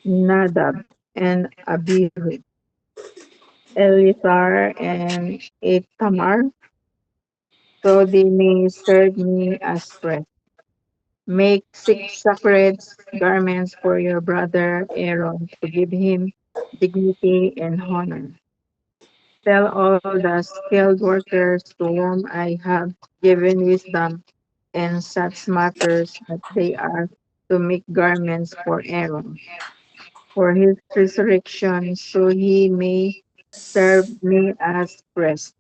Nadab and Abihu, Eleazar and Ithamar, so they may serve me as priests. Make 6 sacred garments for your brother Aaron to give him dignity and honor. Tell all the skilled workers to whom I have given wisdom in such matters that they are to make garments for Aaron, for his resurrection, so he may serve me as priest.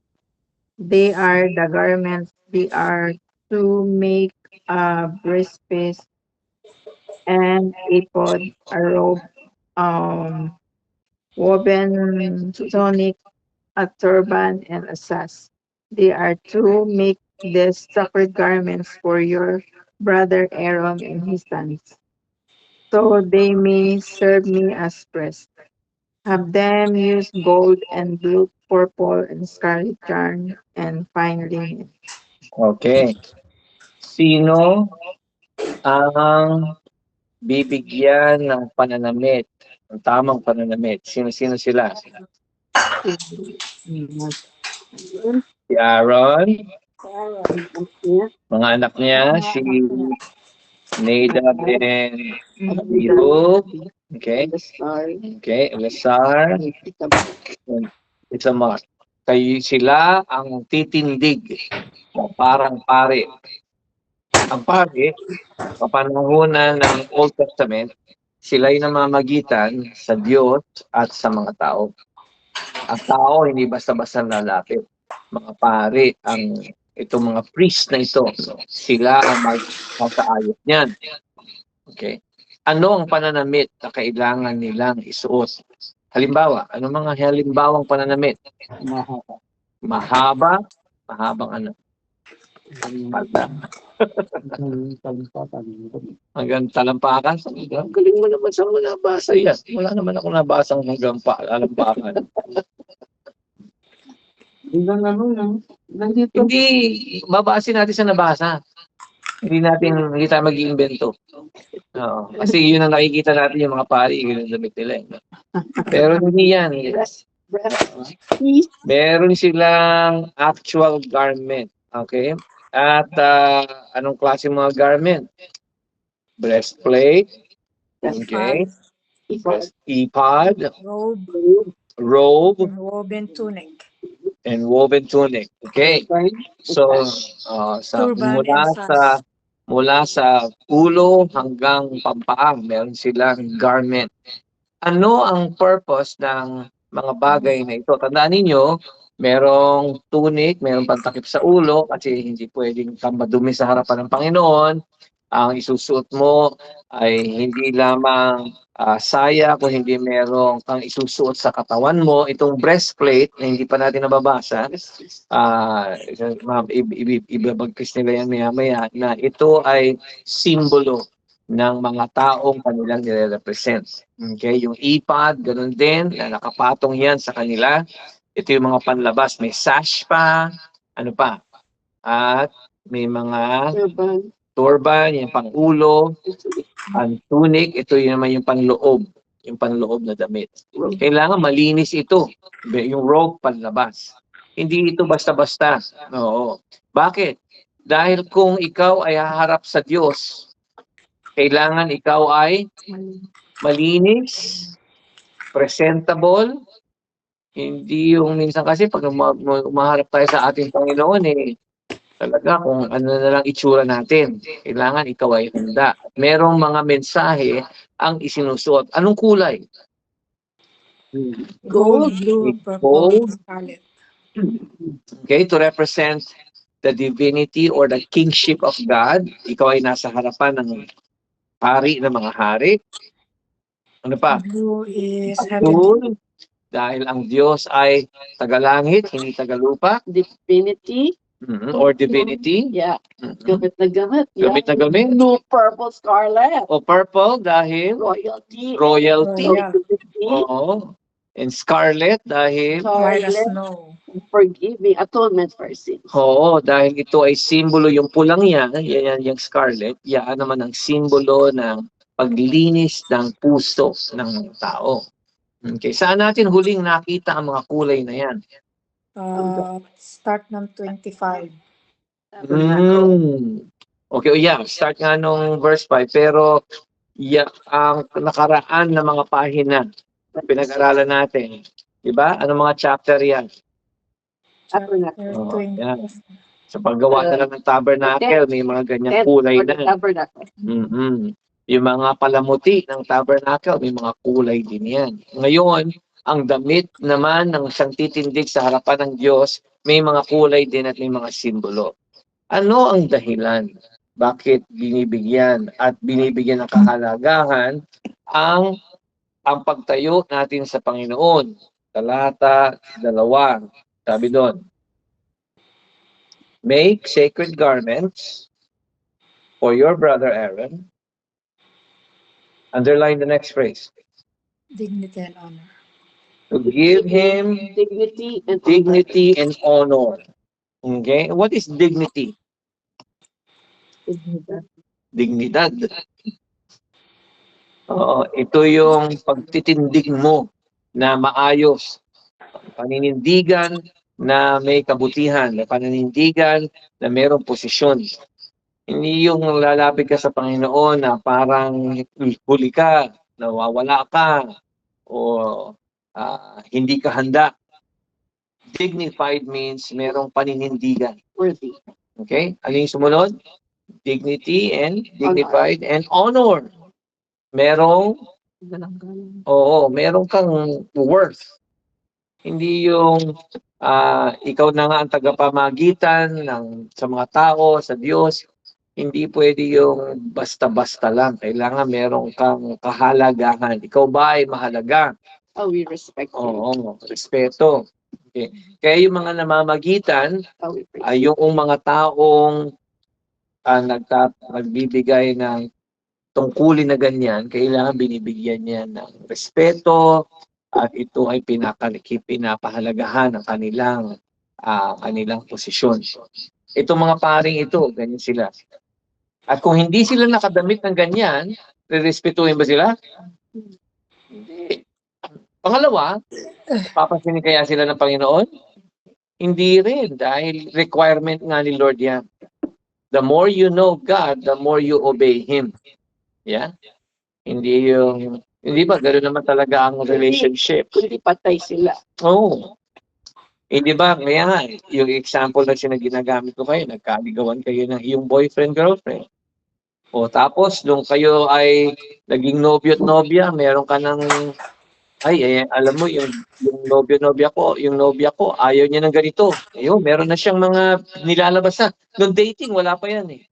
They are the garments, they are to make a breastpiece and ephod, a robe, um, woven tunic, a turban, and a sash. They are to make these sacred garments for your brother Aaron and his sons, so they may serve me as priests. Have them use gold and blue, purple, and scarlet yarn and fine linen. Okay. Sino ang bibigyan ng pananamit, ng tamang pananamit? Sino-sino sila? Si Aaron, mga anak niya, si Nadab and Abihu. Okay. Okay, Eleazar, and Itamar. Kayo sila ang titindig na parang pari. Ang pari, kapanahunan ng Old Testament, sila'y namamagitan sa Diyos at sa mga tao. Ang tao hindi basta-basta lalapit. Mga pari, itong mga priest na ito, sila ang magsasaayos niyan. Okay? Ano ang pananamit na kailangan nilang isuot? Halimbawa, ano mga halimbawang pananamit? Mahaba. Mahabang ano? Palda. Hanggang talampakan. Ang galing mo naman sa mga nabasa yan. Wala naman ako nabasang hanggang talampakan. Hindi, babasin natin sa nabasa. Hindi tayo mag-iimbento. Oo. Kasi yun ang nakikita natin yung mga pari, yun ang damit nila. Pero hindi yan. Meron silang actual garment. Okay? At anong klase mga garment? Breastplate. Okay. Ephod. Robe. And woven tunic. Okay. So, mula sa ulo hanggang pampaa, meron silang garment. Ano ang purpose ng mga bagay na ito? Tandaan ninyo, merong tunic, merong pantakip sa ulo kasi hindi pwedeng kang madumi sa harapan ng Panginoon. Ang isusuot mo ay hindi lamang saya kung hindi merong kang isusuot sa katawan mo. Itong breastplate na hindi pa natin nababasa, ibabagkis nila yan maya-maya, na ito ay simbolo ng mga taong kanilang nire-represent. Okay? Yung ephod, ganun din, na nakapatong yan sa kanila. Ito yung mga panlabas. May sash pa, ano pa? At may mga turban, yung pang-ulo, ang tunic, ito yun naman yung panloob na damit. Kailangan malinis ito. Yung robe, panlabas. Hindi ito basta-basta. Oo. Bakit? Dahil kung ikaw ay haharap sa Diyos, kailangan ikaw ay malinis, presentable. Hindi yung minsan kasi pag umaharap tayo sa ating Panginoon, talaga kung ano na lang itsura natin. Kailangan ikaw ay handa. Merong mga mensahe ang isinusuot. Anong kulay? Gold, blue, purple, scarlet. Okay, to represent the divinity or the kingship of God. Ikaw ay nasa harapan ng hari ng mga hari. Ano pa? Blue is heaven. Dahil ang Diyos ay tagalangit, hindi tagalupa. Divinity. Or divinity. Yeah. Gamit na gamit. Gamit na gamit. Blue, purple, scarlet. O purple dahil Royalty. Oo. And scarlet dahil white as snow. Forgiving, atonement for sins. Oo, dahil ito ay simbolo, yung pulang yan yung scarlet, yan naman ang simbolo ng paglinis ng puso ng tao. Okay, saan natin huling nakita ang mga kulay na yan? Start ng 25. Okay, yeah, start nga nung verse 5, pero ang nakaraan na mga pahina na pinag-aralan natin, di ba? Ano mga chapter yan? Chapter Oh, 20. yan. Sa paggawa na lang ng tabernacle, may mga ganyang kulay na. Yung mga palamuti ng tabernacle, may mga kulay din yan. Ngayon, ang damit naman ng siyang titindig sa harapan ng Diyos, may mga kulay din at may mga simbolo. Ano ang dahilan? Bakit binibigyan at binibigyan ng kahalagahan ang pagtayo natin sa Panginoon? Talata 2, sabi doon, make sacred garments for your brother Aaron. Underline the next phrase. Dignity and honor. To give him dignity and honor. Okay? What is dignity? Dignidad. Ito yung pagtitindig mo na maayos. Paninindigan na may kabutihan. Paninindigan na mayroong posisyon. Hindi yung lalapit ka sa Panginoon na parang huli ka, nawawala ka, o hindi ka handa. Dignified means merong paninindigan. Worthy. Okay? Ano yung sumunod? Dignity and dignified and honor. Merong merong kang worth. Hindi yung ikaw na nga ang tagapamagitan sa mga tao, sa Diyos. Hindi pwede yung basta-basta lang. Kailangan merong kang kahalagahan. Ikaw ba ay mahalaga? We respect you. Oo, respeto. Okay. Kaya yung mga namamagitan ay yung mga taong nagbibigay ng tungkulin na ganyan, kailangan binibigyan niya ng respeto at ito ay pinapahalagahan ng kanilang posisyon. Itong mga paring ito, ganyan sila. At kung hindi sila nakadamit ng ganyan, re-respetuhin ba sila? Hindi. Pangalawa, papansinin kaya sila ng Panginoon? Hindi rin, dahil requirement nga ni Lord yan. The more you know God, the more you obey Him. Yeah? Hindi ba, gano'n naman talaga ang relationship. Kundi patay sila. Oo. Di ba, kaya nga, yung example na ginagamit ko kayo, nagkaligawan kayo ng iyong boyfriend, girlfriend. O tapos, nung kayo ay naging nobyo at nobya, meron ka ng alam mo, yung nobya ko, ayaw niya ng ganito. Ayun, meron na siyang mga nilalabas na. Nung dating, wala pa yan eh.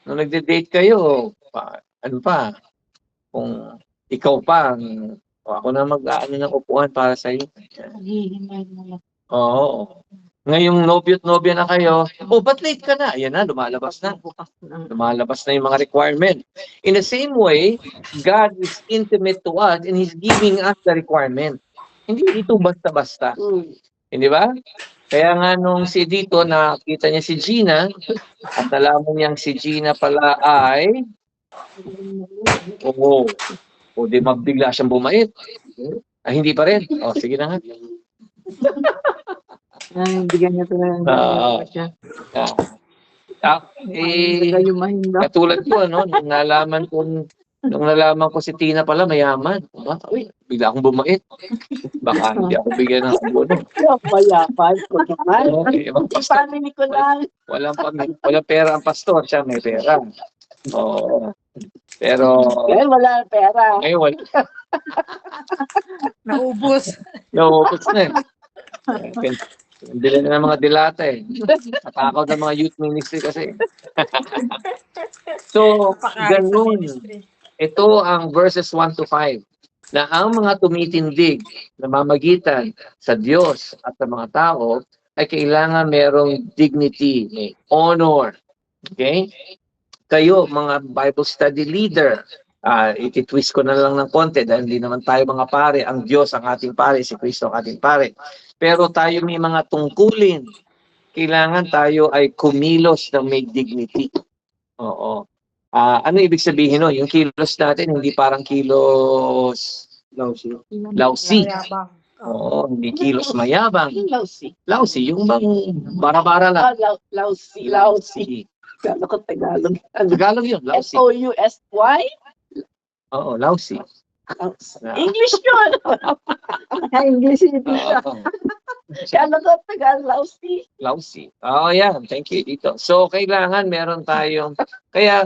Nung nagde-date kayo, kung ikaw pa, ako na mag-aano ng upuan para sa iyo. Oo. Ngayong nobyo at nobya na kayo, ba't late ka na? Ayan na, lumalabas na. Lumalabas na yung mga requirement. In the same way, God is intimate to us and He's giving us the requirement. Hindi ito basta-basta. Hindi ba? Kaya nga nung dito nakita niya si Gina at nalaman niyang si Gina pala ay di magbigla siyang bumait. Hindi pa rin. Sige na nga. Bigyan niya talaga siya. Katulad ko, nung nalaman ko si Tina pala mayaman. Bigla akong bumait. Baka hindi ako bigyan ng abono. Mayaman ko naman. Family ko lang. Walang pera ang pastor, siya may pera. Oo. Pero ngayon wala pera. Ngayon wala. Naubos. Naubos na eh. Bili na ng mga dilata eh. Natakaw ng mga youth ministry kasi. So, ganun. Ito ang verses 1 to 5. Na ang mga tumitindig na mamagitan sa Diyos at sa mga tao ay kailangan merong dignity, may honor. Okay? Kayo, mga Bible study leader, ititwist ko na lang ng konti dahil hindi naman tayo mga pare. Ang Diyos ang ating pare, si Kristo ang ating pare. Pero tayo may mga tungkulin. Kailangan tayo ay kumilos ng may dignity. Oo. Ano ibig sabihin no? Yung kilos natin, hindi parang kilos lousy. Mayabang. Oo, hindi kilos mayabang. Lousy. Lousy, yung bang bara-bara lang. Lousy. Kala ko Tagalog. Tagalog yun, lousy. Lousy? Oo, lousy. English yun. English yun dito. Oo. Kala ko Tagalog. Lousy. Lousy. Oh, yan. Thank you dito. So, kailangan meron tayong, kaya,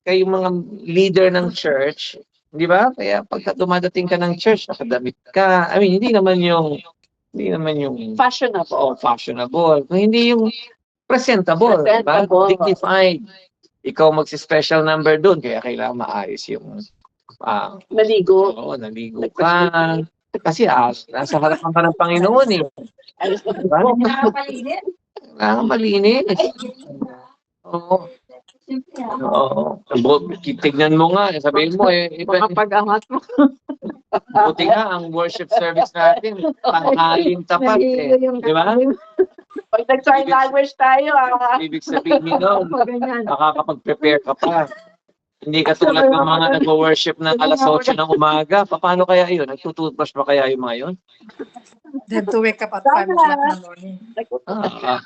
kayong mga leader ng church, di ba? Kaya pagka dumadating ka ng church, nakadamit ka. I mean, hindi naman yung Fashionable. fashionable. Kung hindi yung presentable, di ba? Presentable. Dignified. Ikaw magsi-special number doon, kaya kailangan maayos yung Maligo. oo, naligo ka. Kasi nasa harapan ka ng Panginoon eh. Ayos na Diba? Malinis. Oo. Oo. Tignan mo nga, sabihin mo Pag-angat mo. buti nga ang worship service natin, tanghaling tapat eh. Nahilo yung Di ba? Pag nag-sign language tayo, Ibig sabihin nun, Ganyan. nakakapag-prepare ka pa. Hindi ka tulad ng mga nag-worship ng alas 8 ng umaga. Paano kaya yun? Nagtututbrush pa kaya yung mga yun? Then to wake up at 5 o'clock in the morning. Ah.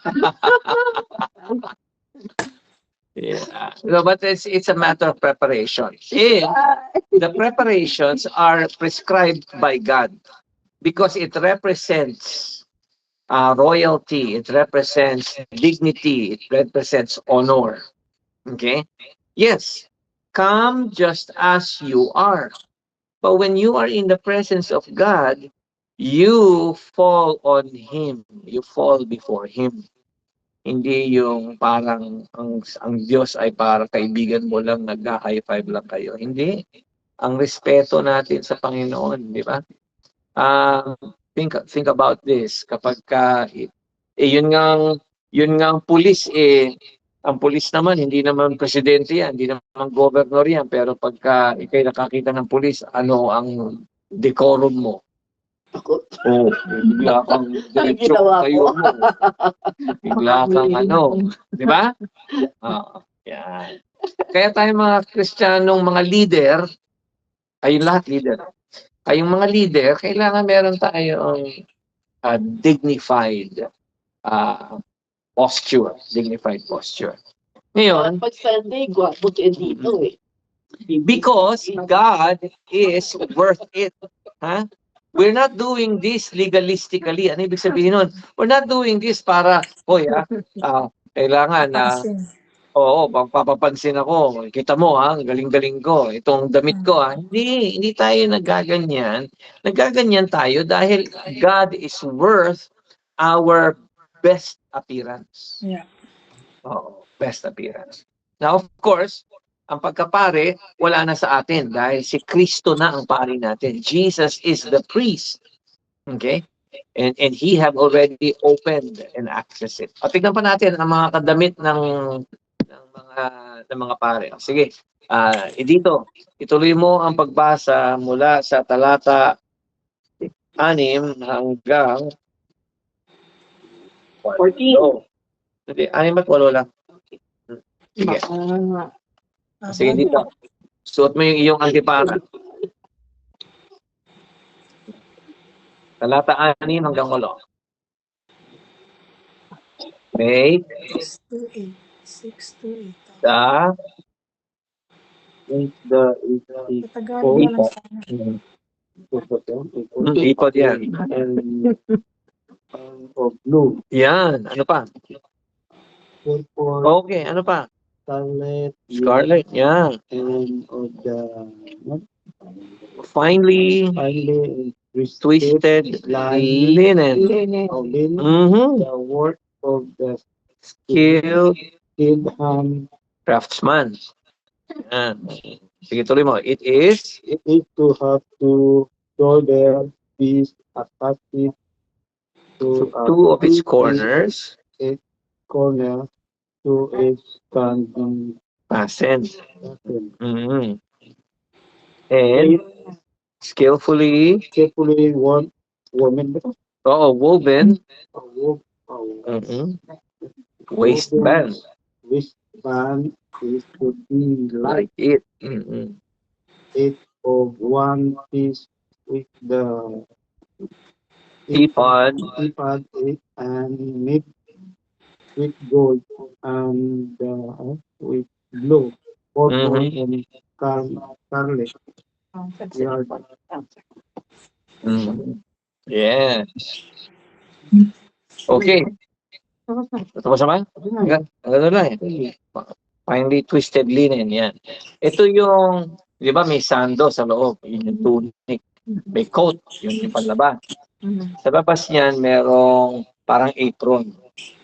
Yeah. No, but it's a matter of preparation. And the preparations are prescribed by God because it represents royalty, it represents dignity, it represents honor. Okay? Yes, come just as you are. But when you are in the presence of God, you fall on Him. You fall before Him. Hindi yung parang ang Diyos ay parang kaibigan mo lang, nagka-high five lang kayo. Hindi. Ang respeto natin sa Panginoon, di ba? Think about this. Kapag yun nga ang pulis ang pulis naman, hindi naman presidente yan, hindi naman governor yan, pero pagka ikay nakakita ng pulis, ano ang decorum mo? Ako. Oh, bigla kang diretso Ginawa tayo ko. mo. Bigla kang di ba? Yan. Kaya tayo mga Kristiyanong mga leader, kayong lahat leader, kayong mga leader, kailangan meron tayong dignified posture. Dignified posture. Ngayon, Pag Sunday, gwapo kayo dito eh. because God is worth it. Huh? We're not doing this legalistically. Ano ibig sabihin nun? We're not doing this para, kailangan na, papapansin ako. Kita mo ang galing-galing ko. Itong damit ko Hindi tayo nagaganyan. Nagaganyan tayo dahil God is worth our best appearance. Yeah. Best appearance. Now, of course, ang pagkapare, wala na sa atin dahil si Kristo na ang pari natin. Jesus is the priest. Okay? And He have already opened and accessed it. O, tignan pa natin ang mga kadamit ng mga pare. Sige, dito, ituloy mo ang pagbasa mula sa talata 6 hanggang 14. Hindi, 6 at 8 lang. Sige. Sige dito. Suot mo yung iyong antipara. Talata 6 hanggang 8. Okay. 6 to 8. 6 to 8. Tagalog na lang sana. Ipod yan. Blue. Yan. Ano pa? Purple. Okay. Ano pa? Scarlet. Yan. And of the Finely twisted linen. of linen, Mm-hmm. the work of the Skilled skilled hand. craftsman. Yan. Sige, tuloy mo. It is It is to have to shoulder piece attached to two of its corners corner to a standing fastened. pattern. Mm-hmm. And skillfully Carefully woven woven waistband waistband. is to be like Like it. Mm-mm. it of one piece with the Ipod. ephod and made with gold and with blue, purple, Mhm. and scarlet yard. Mhm. Yes. Okay. Ito masama? Ang gano'n lang eh. Finely twisted linen, yan. Ito yung, di ba may sando sa loob, yun yung tunic. May coat, yung panlaba. Sa labas niyan, merong parang apron.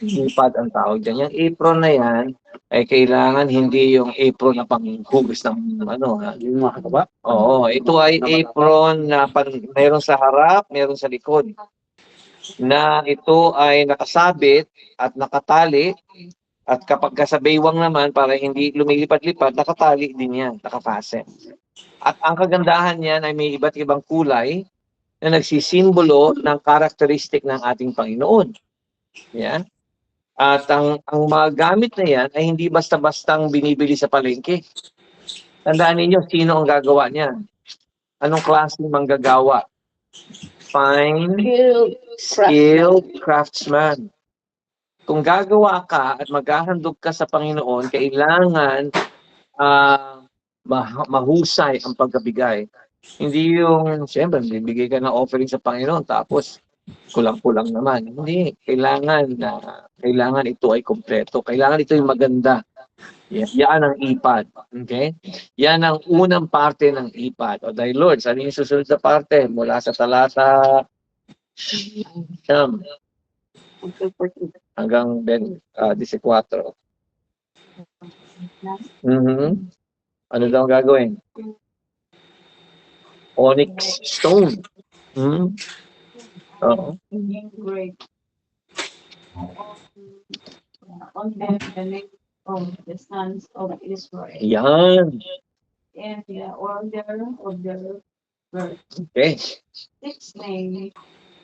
Ipad ang tawag dyan. Yung apron na yan, ay kailangan hindi yung apron na panghugas ng ano. Yung mga ba? Oo, ito ay apron na meron sa harap, meron sa likod. Na ito ay nakasabit at nakatali. At kapag sa baywang naman, para hindi lumilipad-lipad, nakatali din yan, nakafasten. At ang kagandahan niyan ay may iba't ibang kulay na nagsisimbolo ng karakteristik ng ating Panginoon. Yan. At ang mga gamit na yan ay hindi basta-bastang binibili sa palengke. Tandaan ninyo, sino ang gagawa niyan? Anong klase manggagawa? Fine, skilled craftsman. Kung gagawa ka at maghahandog ka sa Panginoon, kailangan mahusay ang pagkabigay. Hindi yung, siyempre, bibigay ka ng offering sa Panginoon, tapos kulang-kulang naman. Hindi. Kailangan ito ay kompleto. Kailangan ito ay maganda. Yan ang ipad. Okay? Yan ang unang parte ng ipad. O dahil Lord, saan yung susunod na parte? Mula sa talata Siyam hanggang 14. Ano daw ang gagawin? Onyx stone. Oo. Great. On them the name of the sons of Israel Yan. and the order of their birth. Okay. 6 names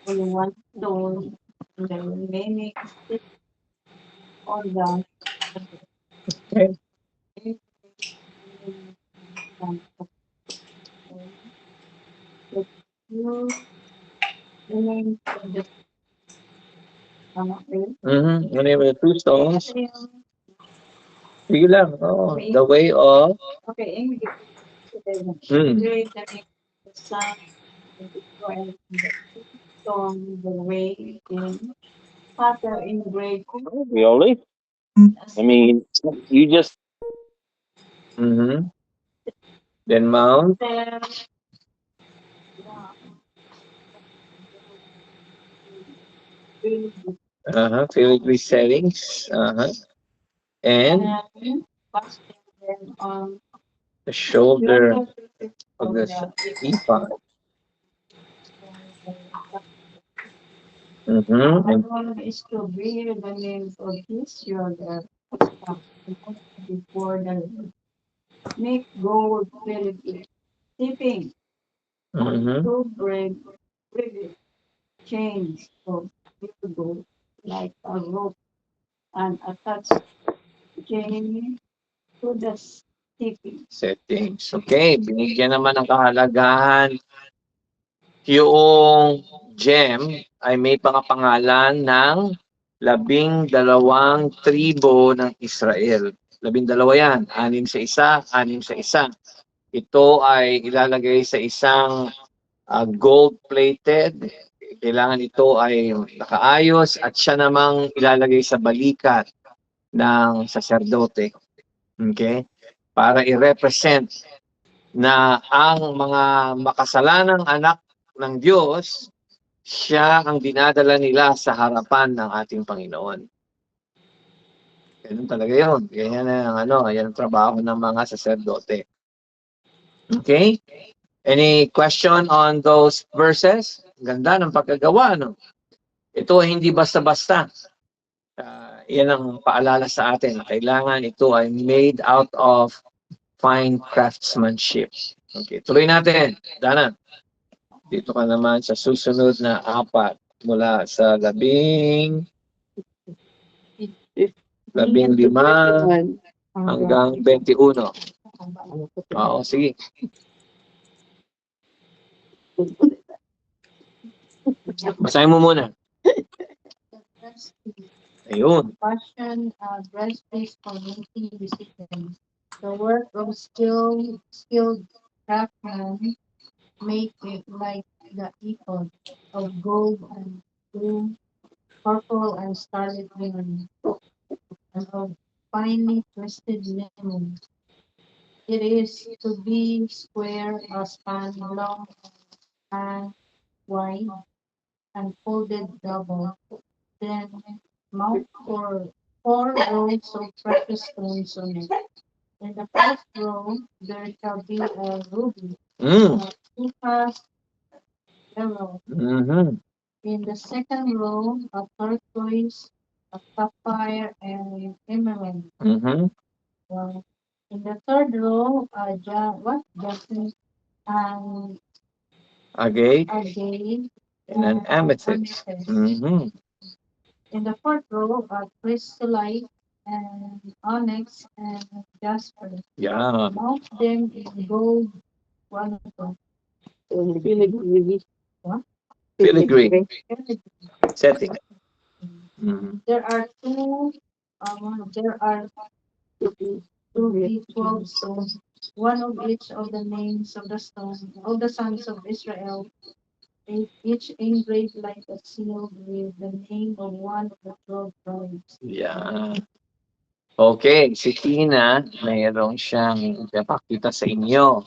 on one stone, and the remaining 6 on the Okay. You remain of the Ano yung two stones? Sige lang. Oh, the way of okay, English. mm. The sun, the stone, the way in Father in great Really? I mean, you just then mount filigree settings and on the shoulder of the ephod. And one is to bear the names of his shoulder before the Lord. Make gold filigree, tipping two braid chains of pure gold like a rope and attach chain to the tipping. settings. Okay, binigyan naman ng kahalagahan. Yung gem ay may pangapangalan ng 12 tribo ng Israel. 12 yan. 6 sa isa, 6 sa isa. Ito ay ilalagay sa isang gold-plated. Kailangan ito ay nakaayos at siya namang ilalagay sa balikat ng saserdote. Okay? Para i-represent na ang mga makasalanang anak ng Diyos, siya ang dinadala nila sa harapan ng ating Panginoon. Ganun talaga yun. Ganyan ang yan ang trabaho ng mga saserdote. Okay? Any question on those verses? Ganda ng pagkagawa, no? Ito ay hindi basta-basta. Yan ang paalala sa atin. Kailangan ito ay made out of fine craftsmanship. Okay, tuloy natin. Dana, dito ka naman sa susunod na 4 mula sa 15, hanggang 21. Oo, sige. Basahin mo muna. Ayun. Passion, breastplates for making decisions. The work of skilled craftsmen make it like the ephod of gold and blue, purple and scarlet linen, and of finely twisted linen. It is to be square, a span long and wide, and folded double. Then mount for 4 rows of precious stones on it. In the first row, there shall be a ruby, Mm. a topaz, emerald. Mhm. In the second row, a turquoise, a sapphire, and emerald. Mhm. Uh, in the third row, jasmine and Agate agate and an amethyst. amethyst. Mhm. In the fourth row, a chrysolite and onyx and jasper. Yeah. Mount them in gold, wonderful. Filigree. Filigree setting. Mhm. There are two B12 stones, one of each of the names of the stone of the sons of Israel, each engraved like a seal with the name of one of the 12 tribes. Yeah. Okay, si Tina, mayroong siyang ipapakita sa inyo.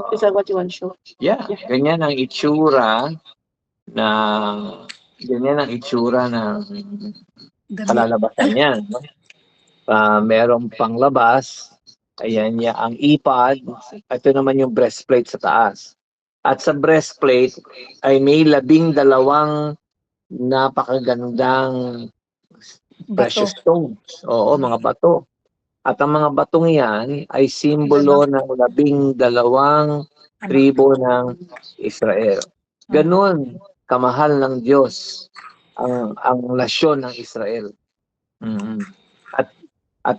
Is that what you want to show? Yeah, ganyan ang itsura na ganyan ang itsura ng Damit. kalalabasan niya. No? Merong panglabas, ayan niya ang ipad, ito naman yung breastplate sa taas. At sa breastplate ay may 12 napakagandang Bato. precious stones. Oo, mga bato. At ang mga batong yan ay simbolo ng 12 tribo ng Israel. Ganon kamahal ng Diyos ang nasyon ng Israel. Mhm. At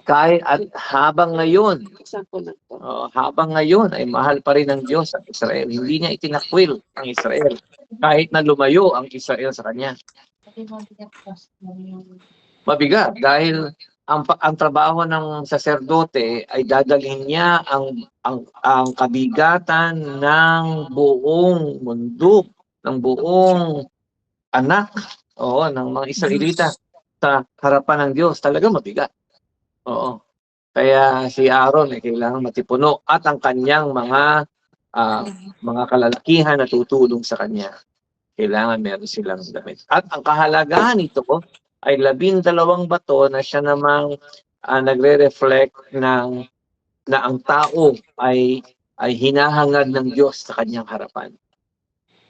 habang ngayon, Example lang to. habang ngayon ay mahal pa rin ng Diyos ang Israel. Hindi niya itinakwil ang Israel kahit na lumayo ang Israel sa kanya. Mabigat dahil ang trabaho ng saserdote ay dadalhin niya ang kabigatan ng buong mundo, ng buong anak, ng mga Israelita sa harapan ng Diyos. Talaga mabigat. Oo. Kaya si Aaron ay kailangan matipuno at ang kanyang mga kalalakihan na tutulong sa kanya. Kailangan meron silang damit. At ang kahalagahan nito ay 12 bato na siya namang nagre-reflect na ang tao ay hinahangad ng Diyos sa kanyang harapan.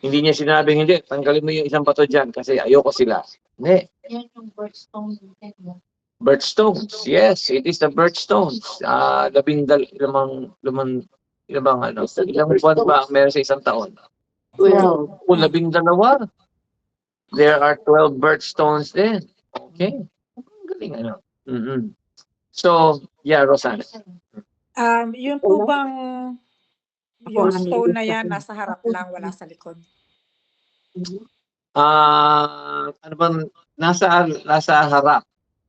Hindi niya sinabing, hindi, tanggalin mo yung isang bato dyan kasi ayoko sila. Hindi. Yan yung birthstone. Birthstones. Yes, it is the birthstones. Ilang buwan ba ang meron sa isang taon? Well, 12. There are 12 birthstones din. Okay. Galing ano. Mhm. So, yeah, Rosana. Yun po bang yung stone na yan nasa harap lang, wala sa likod? Ano bang nasa harap? Nasa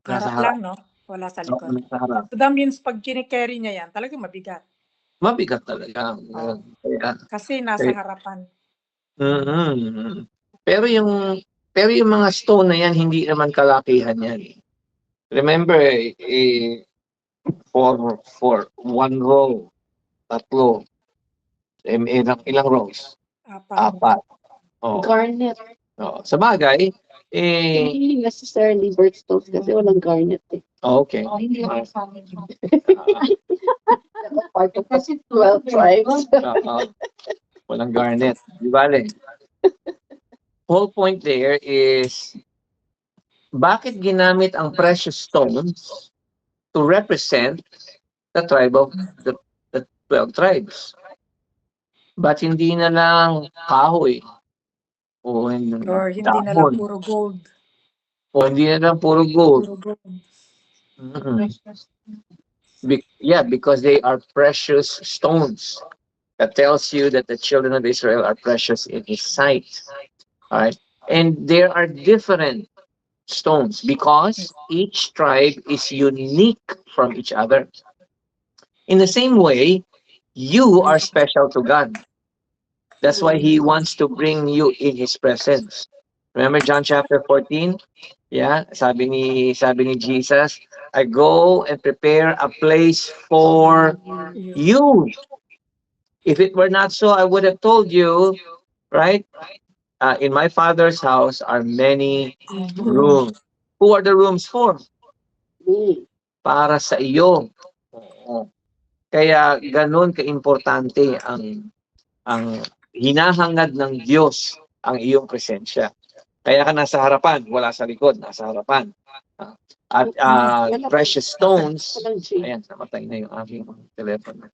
Harap harap. lang, no? Wala sa Oo, likod. nasa harap. So that means pag kinikerry niya yan, talagang mabigat. Mabigat talaga. Oo. Kaya, Kasi nasa harapan. mhm. Pero yung mga stone na yan, hindi naman kalakihan yan. Remember, for one row, 3. Ilang rows? Apat. 4. Oh. garnet. Sa bagay, Hindi necessarily birthstones kasi walang garnet eh. okay. Hindi ako sa amin. Part of the 12 tribes. Walang garnet. Di bale? Whole point there is, bakit ginamit ang precious stones to represent the tribe of the 12 tribes? Ba't hindi na lang kahoy? O Or hindi na lang puro gold. O hindi na lang puro gold. Puro gold. Mhm. Precious. Yeah, because they are precious stones. That tells you that the children of Israel are precious in His sight. All right. And there are different stones because each tribe is unique from each other. In the same way, you are special to God. That's why He wants to bring you in His presence. Remember John chapter 14? Yeah, sabi ni Jesus, I go and prepare a place for you. If it were not so, I would have told you, right? In my Father's house are many rooms. Who are the rooms for? Me. Para sa iyo. Oo. Kaya ganun kaimportante ang hinahangad ng Diyos ang iyong presensya. Kaya ka nasa harapan, wala sa likod, nasa harapan. At precious stones, Walang J. ayan, namatay na yung aking telepono.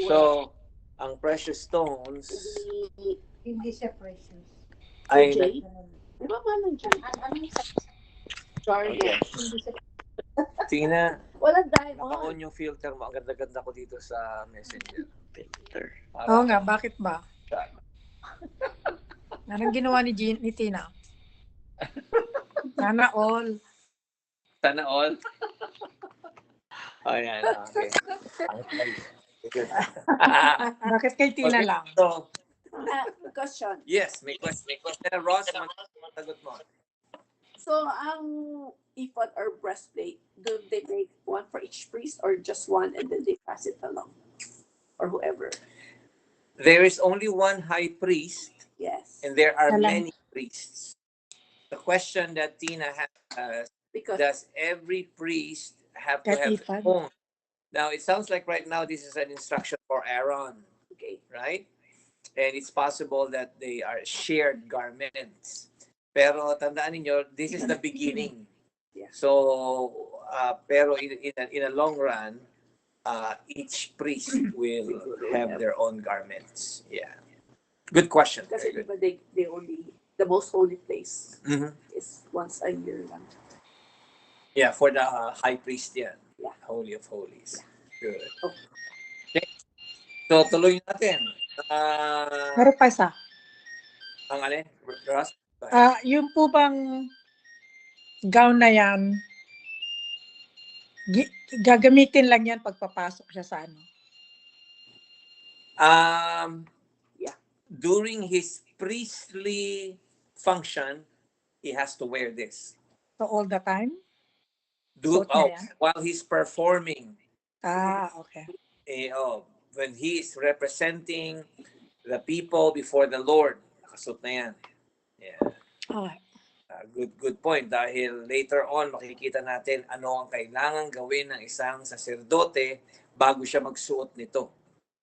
So, ang precious stones Hindi siya precious. ay J? Di ba walang J? Anong Okay. hindi siya Tina, Walang diamond. naka-on yung filter mo. Ang ganda-ganda ko dito sa Messenger. Filter. Oo nga, bakit ba? Anong ginawa ni Tina? Sana all. Sana all. Ayan, okay. Ang good. Bakit kay Tina Okay, lang? so, Question. yes, may question. Ross, sagot mo. So, ang ephod or breastplate, do they make one for each priest or just one and then they pass it along? Or whoever? There is only one high priest Yes. and there are Alam. many priests. The question that Tina has, Because does every priest have to Kahit have ipad. their own? Now, it sounds like right now this is an instruction for Aaron, okay. right? And it's possible that they are shared garments. Pero tandaan niyo, this is the beginning. Yeah. So, pero in a long run, each priest will have their own garments. Yeah. Good question. Kasi Very good. diba they only, the most holy place Mhm. is once a year lang. Yeah, for the high priest yan. Yeah. Holy of Holies. Good. Okay. Okay. So, tuloy natin. Meron pa isa. Ang alin? Ross? Yung po bang gown na yan, gagamitin lang yan pagpapasok siya sa ano? Yeah. During his priestly function, he has to wear this. So all the time? Suot niya yan? While he's performing, Okay. when he is representing the people before the Lord, nakasuot na yan. Yeah. Okay. Good point. Dahil later on, makikita natin ano ang kailangan gawin ng isang saserdote bago siya magsuot nito.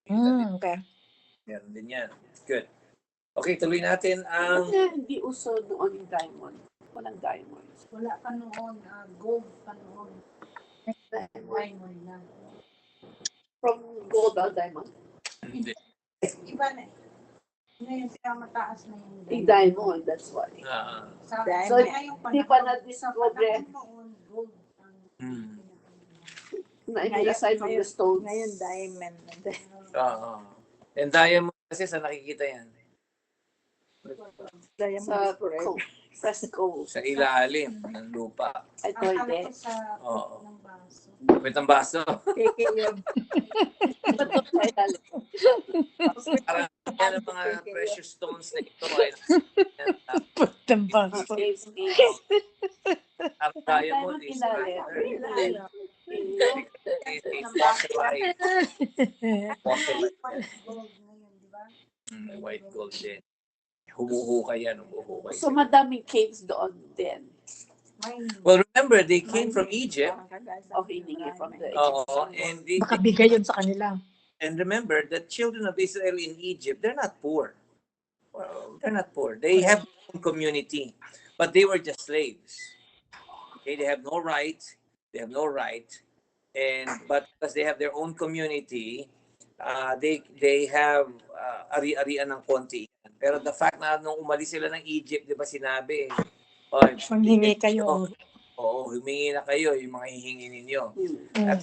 Okay. Meron din yan. Good. Okay, tuloy natin ang... Kasi hindi uso noon yung diamond. Walang diamonds. wala pa noon, gold pa noon. Diamond na. From gold or diamond? Hindi. Iba na. Ngayon, mataas na yung Yung diamond, that's why. Sa So, ngayong di pa panahon, na-discover noon, gold ang na aside from the stones. diamond. And diamond kasi sa nakikita yan. Sa fresco. Sa ilalim ng lupa. Ay, Akala ko toilet. sa Oo. ng baso. Wait ang baso. Keke yun. Parang yan ang mga precious stones na ito ay Putang baso. ang diamond is ilalim. fossilized. Fossilized. Gold ngayon, di ba? May white gold din. Humuhukay yan. Humuhukay. So, madaming caves doon din. Well, remember, they came from Egypt. O hiningi from the Oo, Egyptians. Baka bigay yun sa kanila. and remember, the children of Israel in Egypt, they're not poor. Well, they're not poor. They have their own community, but they were just slaves. Okay, they have no right. They have no right, but because they have their own community, they have ari-arian ng konti. Pero the fact na nung umalis sila ng Egypt, 'di ba sinabi, oy, Manghingi kayo. oo, humingi na kayo yung mga hihingi ninyo. Mm. At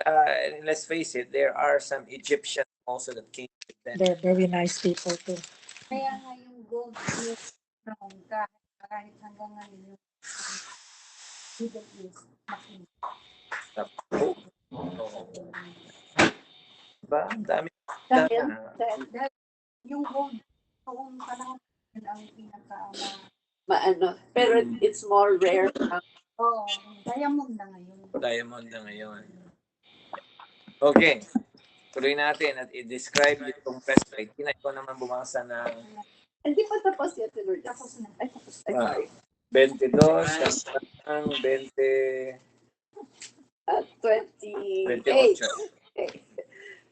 and let's face it, there are some Egyptians also that came with them. They're very nice people too. Kaya nga yung gold yung brown kahit hanggang ngayon yung Middle East makikita. Oo. Diba? Ang dami. Dahil, Dami. dahil yung gold noong panahon yun ang pinaka Maano. Pero it's more rare. diamond na ngayon. Diamond na ngayon. Okay. Tuloy natin at i-describe itong breastplate. Tina, ikaw naman bumasa ng Hindi pa tapos yet, Lord. Tapos na. Ay, tapos. Ay, sorry. 22 hanggang 20, 28. 28. Okay.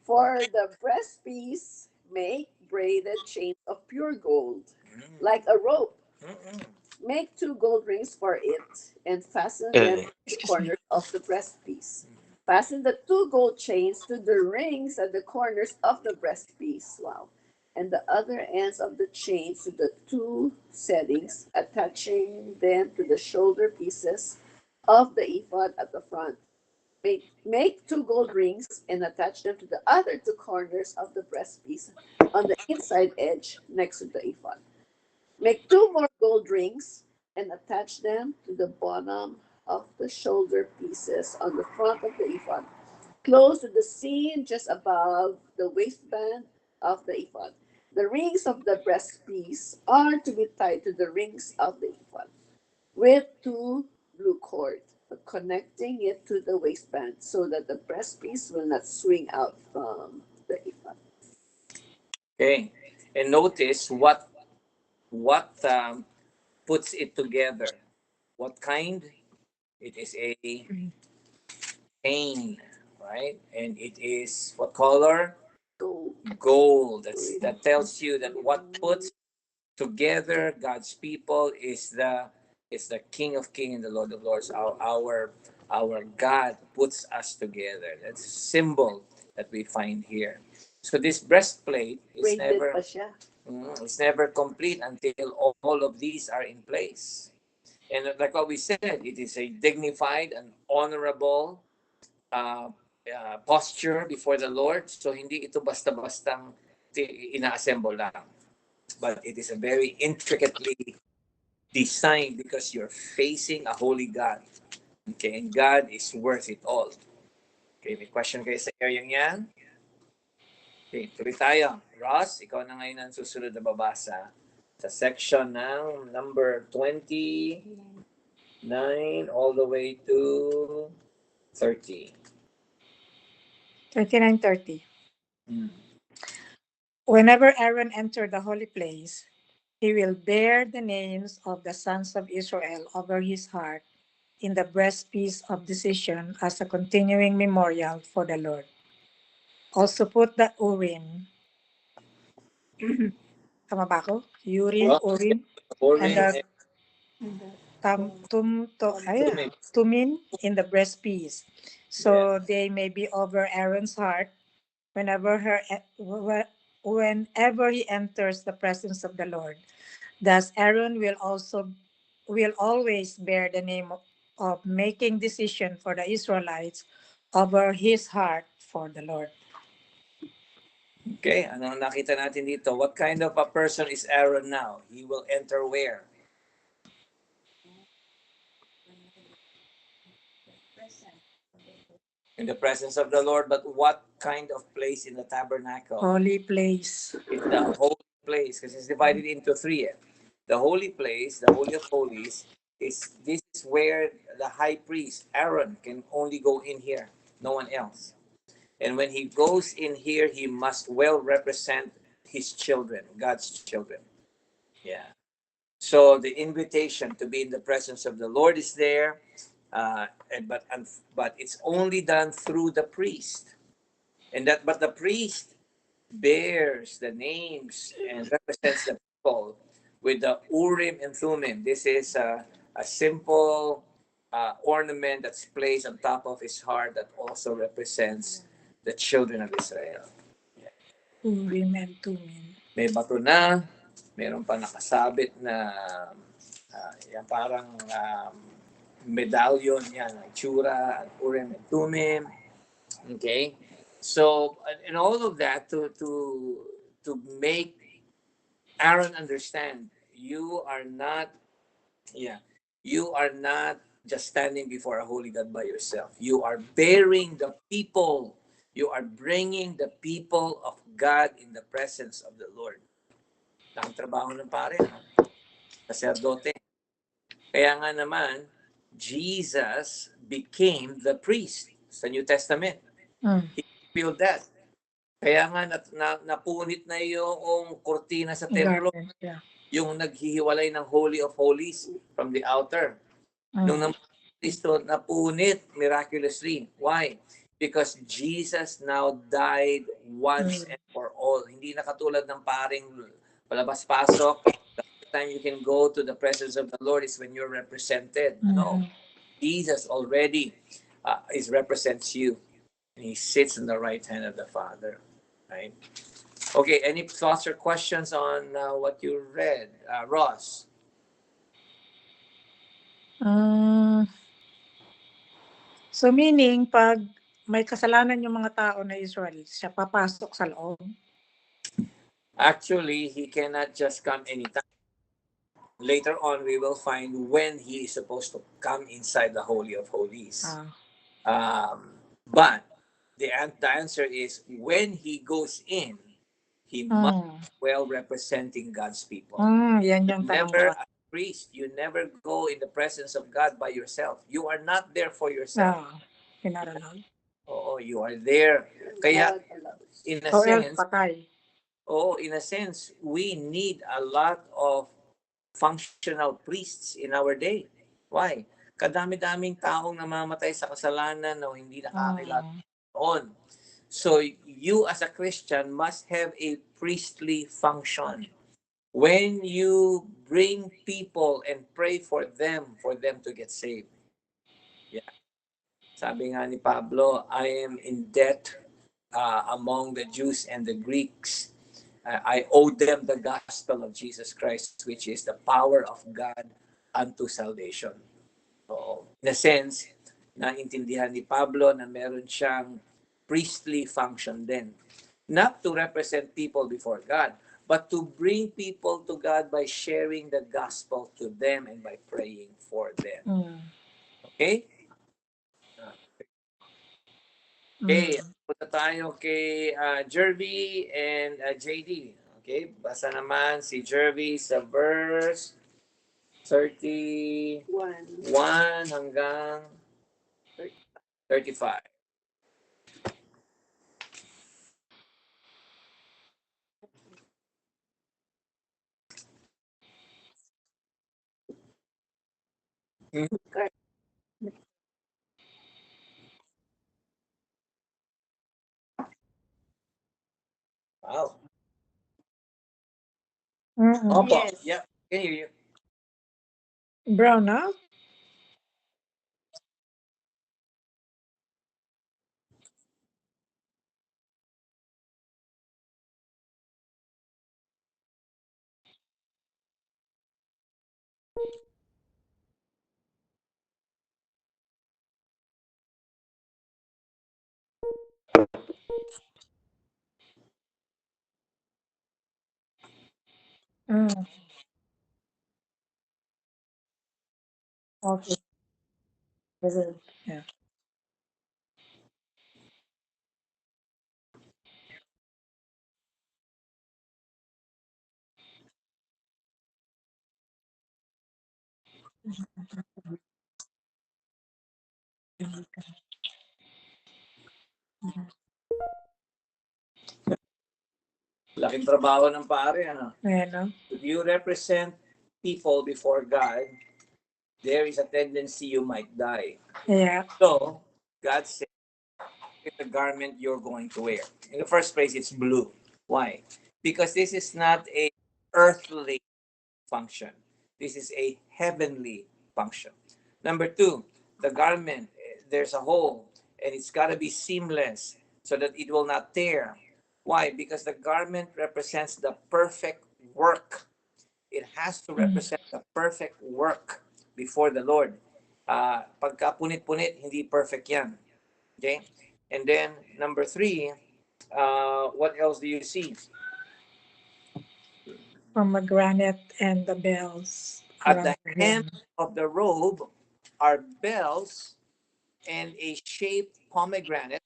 For the breastpiece, make braided chains of pure gold, like a rope. Make 2 gold rings for it and fasten them to the corners of the breastpiece. Fasten the 2 gold chains to the rings at the corners of the breastpiece. Wow. And the other ends of the chains to the 2 settings, attaching them to the shoulder pieces of the ephod at the front. Make 2 gold rings and attach them to the other 2 corners of the breastpiece on the inside edge next to the ephod. Make 2 more gold rings and attach them to the bottom of the shoulder pieces on the front of the ephod, close to the seam just above the waistband of the ephod. The rings of the breastpiece are to be tied to the rings of the ephod with 2 blue cords connecting it to the waistband so that the breastpiece will not swing out from the ephod. Okay. And notice what puts it together. What kind? It is a chain, right? And it is what color? Gold. Gold. That tells you that what puts together God's people is the King of Kings and the Lord of Lords. Our God puts us together. That's a symbol that we find here. So this breastplate is Braided never pa siya. it's never complete until all of these are in place. And like what we said, it is a dignified and honorable uh, posture before the Lord. So hindi ito basta-bastang ina-assemble lang. But it is a very intricately designed because you're facing a holy God. Okay, and God is worth it all. Okay, may question kayo sa area yan? Okay, tuloy tayo. Ross, ikaw na ngayon ang susunod na babasa sa section ng number 29 all the way to 30. 29:30. Whenever Aaron entered the holy place, he will bear the names of the sons of Israel over his heart in the breastpiece of decision as a continuing memorial for the Lord. Also put the Urim. Tama ba ako? Urim, Urim, and the Tumim in the breastpiece, so they may be over Aaron's heart whenever he enters the presence of the Lord. Thus, Aaron will always bear the name of making decision for the Israelites over his heart for the Lord. Okay, ano nakita natin dito? What kind of a person is Aaron now? He will enter where? In the presence of the Lord, but what kind of place in the tabernacle? Holy place. It's the holy place because it's divided into 3. The holy place, the Holy of Holies, this is where the high priest Aaron can only go in here, no one else. And when he goes in here, he must well represent his children, God's children. Yeah. So the invitation to be in the presence of the Lord is there, but it's only done through the priest, but the priest bears the names and represents the people with the Urim and Thummim. This is a simple ornament that's placed on top of his heart that also represents the children of Israel. Urim and Thummim. May bato na, meron pa nakasabit na yan parang medallion yan, ang tsura, Urim and Thummim. Okay? So, and all of that to make Aaron understand, you are not just standing before a holy God by yourself. You are bearing the people. You are bringing the people of God in the presence of the Lord. Ang trabaho ng pare, sacerdote. Kaya nga naman, Jesus became the priest sa New Testament. He fulfilled that. Kaya nga napunit na yung kortina sa templo, Garment, yeah. yung naghihiwalay ng Holy of Holies from the outer. Nung naman Kristo napunit miraculously. Why? Because Jesus now died once and for all. Hindi na katulad ng paring palabas-pasok. The only time you can go to the presence of the Lord is when you're represented. No. Jesus already represents you. And he sits on the right hand of the Father. Right? Okay, any thoughts or questions on what you read? Ross? So meaning, pag may kasalanan yung mga tao na Israel, siya papasok sa loob. Actually, he cannot just come anytime. Later on, we will find when he is supposed to come inside the Holy of Holies. But the answer is, when he goes in, he must well representing God's people. Yan yung tanong Never ko. a priest, you never go in the presence of God by yourself. You are not there for yourself. Pinaralal. Oo, you are there. Kaya, in a Or else sense, patay. in a sense, we need a lot of functional priests in our day. Why? Kadami-daming taong namamatay sa kasalanan na hindi nakakilala noon. So you as a Christian must have a priestly function. When you bring people and pray for them to get saved. Yeah. Sabi nga ni Pablo, I am in debt among the Jews and the Greeks. I owe them the gospel of Jesus Christ, which is the power of God unto salvation. So, in a sense, naintindihan ni Pablo na meron siyang priestly function din. Not to represent people before God, but to bring people to God by sharing the gospel to them and by praying for them. Okay? Okay, punta tayo kay Jervy and JD. Okay, basa naman si Jervy sa verse 31 hanggang 35. Wow. Opo. Yes. Yeah, can hear you. Brown out? Okay. Yeah. Laking trabaho ng pare, ano? Ano? If you represent people before God, there is a tendency you might die. Yeah. So, God said, it's the garment you're going to wear. In the first place, it's blue. Why? Because this is not a earthly function. This is a heavenly function. Number two, the garment, there's a hole, and it's got to be seamless so that it will not tear. Why? Because the garment represents the perfect work. It has to represent the perfect work before the Lord. Pagka punit-punit, hindi perfect yan. Okay? And then, number 3, what else do you see? Pomegranate and the bells At the around hem him. of the robe are bells and a shaped pomegranate,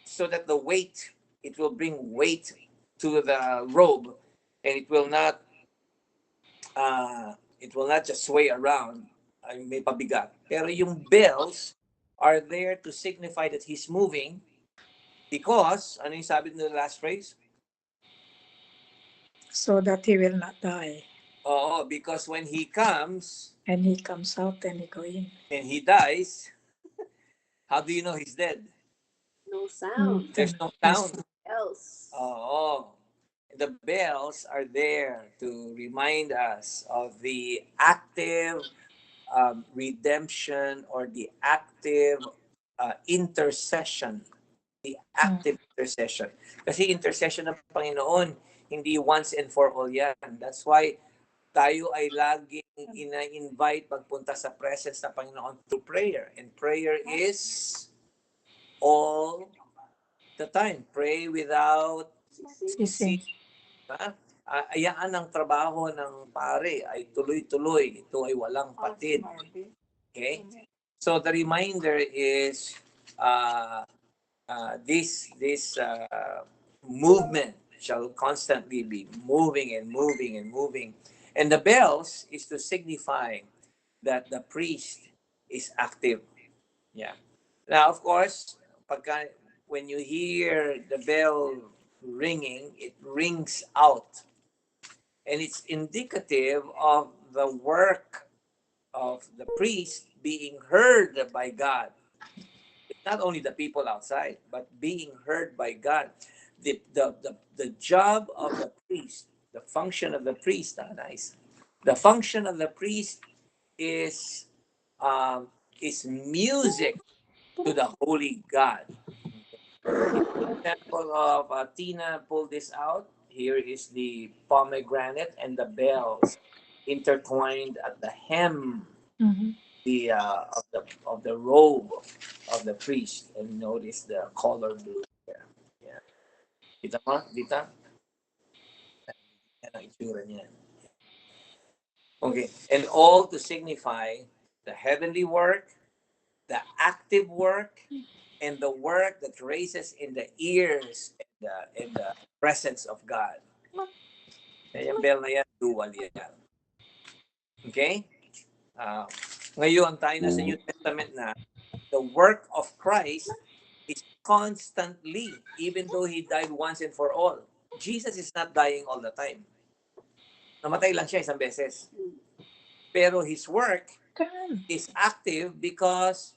so that the weight, it will bring weight to the robe, and it will not just sway around, ay may pabigat. Pero yung bells are there to signify that he's moving, because, ano yung sabi ng last phrase? So that he will not die. Oo, because when he comes And he comes out and he go in. and he dies, how do you know he's dead? No sound. There's no sound. Else. Oo. The bells are there to remind us of the active redemption, or the active intercession. The active intercession. Kasi intercession ng Panginoon, hindi once and for all yan. That's why tayo ay laging ina-invite pagpunta sa presence ng Panginoon through prayer. And prayer is all the time. Pray without Ceasing. diba? Ayaan ang trabaho ng pare ay tuloy-tuloy. Ito ay walang patid. Okay? So the reminder is this movement shall constantly be moving and moving and moving. And the bells is to signify that the priest is active. Yeah. Now, of course, when you hear the bell ringing, it rings out. And it's indicative of the work of the priest being heard by God. It's not only the people outside, but being heard by God. The job of the priest, the function of the priest, nice. The function of the priest is is music to the holy God. Example of Tina pulled this out. Here is the pomegranate and the bells intertwined at the hem of the robe of the priest, and notice the color blue here. Yeah. Kita mo? Dita? Yan ang itsura niya. Okay. And all to signify the heavenly work, the active work, and the work that raises in the ears and the presence of God. Kaya yung bell na yan, dual yan. Okay? Ngayon, tayo na sa New Testament na, the work of Christ is constantly, even though He died once and for all. Jesus is not dying all the time. Namatay lang siya isang beses. Pero His work is active because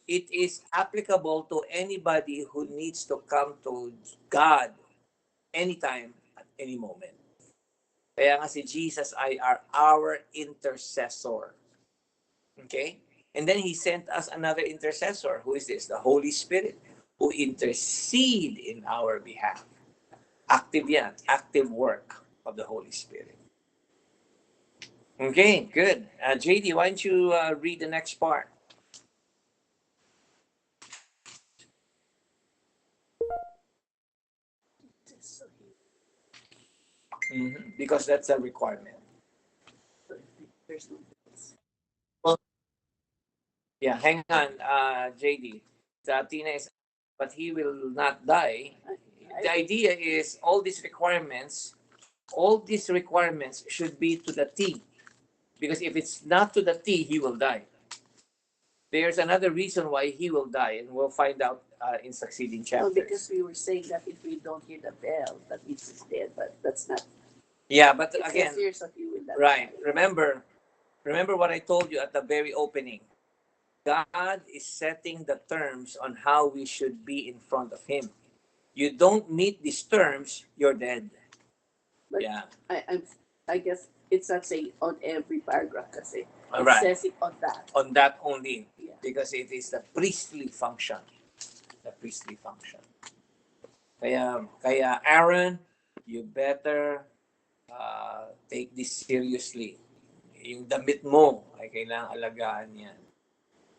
it is applicable to anybody who needs to come to God anytime, at any moment. Kaya nga si Jesus ay our intercessor. Okay? And then He sent us another intercessor. Who is this? The Holy Spirit, who intercede in our behalf. Active yan. Active work of the Holy Spirit. Okay, good. JD, why don't you read the next part? Because that's a requirement. There's no Yeah, hang on, JD. Tina is, but he will not die. The idea is all these requirements should be to the T. Because if it's not to the T, he will die. There's another reason why he will die, and we'll find out in succeeding chapters. because we were saying that if we don't hear the bell, that means he's dead, but that's not. Yeah, but It again, says here, so he will not right. die. Remember what I told you at the very opening. God is setting the terms on how we should be in front of Him. You don't meet these terms, you're dead. But Yeah. I guess it's not saying on every paragraph. Kasi it Right. says it on that. On that only, Yeah. because it is the priestly function. The priestly function. Kaya Aaron, you better take this seriously. Yung damit mo ay kailangang alagaan yan.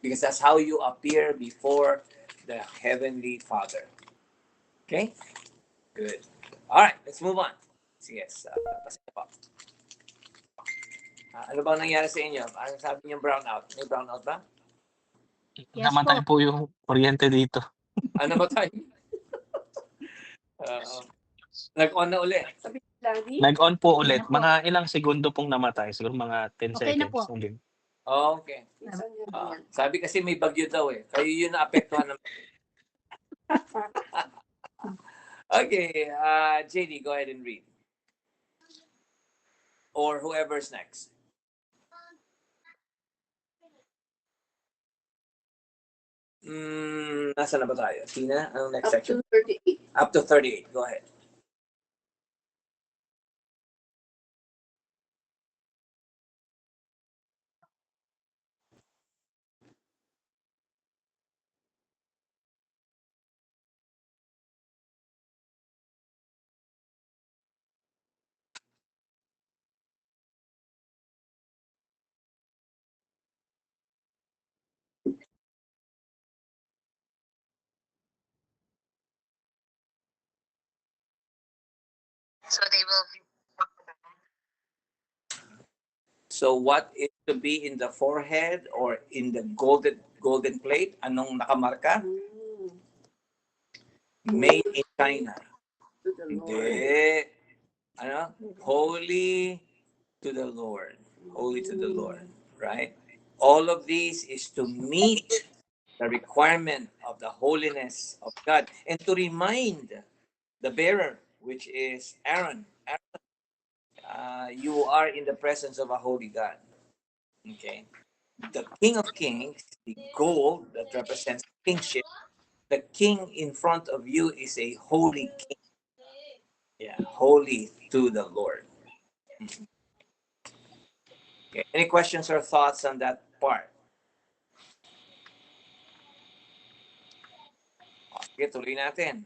Because that's how you appear before the Heavenly Father. Okay? Good. All right, let's move on. Sige, pasaya pa. Ano bang nangyari sa inyo? Anong sabi niyo brownout? May brownout ba? Yes Namatay po yung kuryente dito. Ano ba tayo? Uh, Nag-on na uli. Sabi ni Lani, Nag-on po Okay ulit. na po. Mga ilang segundo pong namatay. Siguro mga 10 Okay na seconds. po. Ulit. Okay. minsan yan yan. Sabi kasi may bagyo daw eh. Kayo yun naapektuhan naman. Okay, JD, go ahead and read. Or whoever's next. Nasa na ba tayo? Tina, anong next Up section? to 38. Up to 38. Go ahead. So what is to be in the forehead or in the golden plate? Anong nakamarka? Made in China. To the Lord. Hindi. Ano? Holy to the Lord. Holy to the Lord. Right? All of these is to meet the requirement of the holiness of God and to remind the bearer, which is Aaron. You are in the presence of a holy God. Okay. The King of Kings, the gold that represents kingship, the king in front of you is a holy king. Yeah, holy to the Lord. Okay. Any questions or thoughts on that part? Okay, tuloy natin.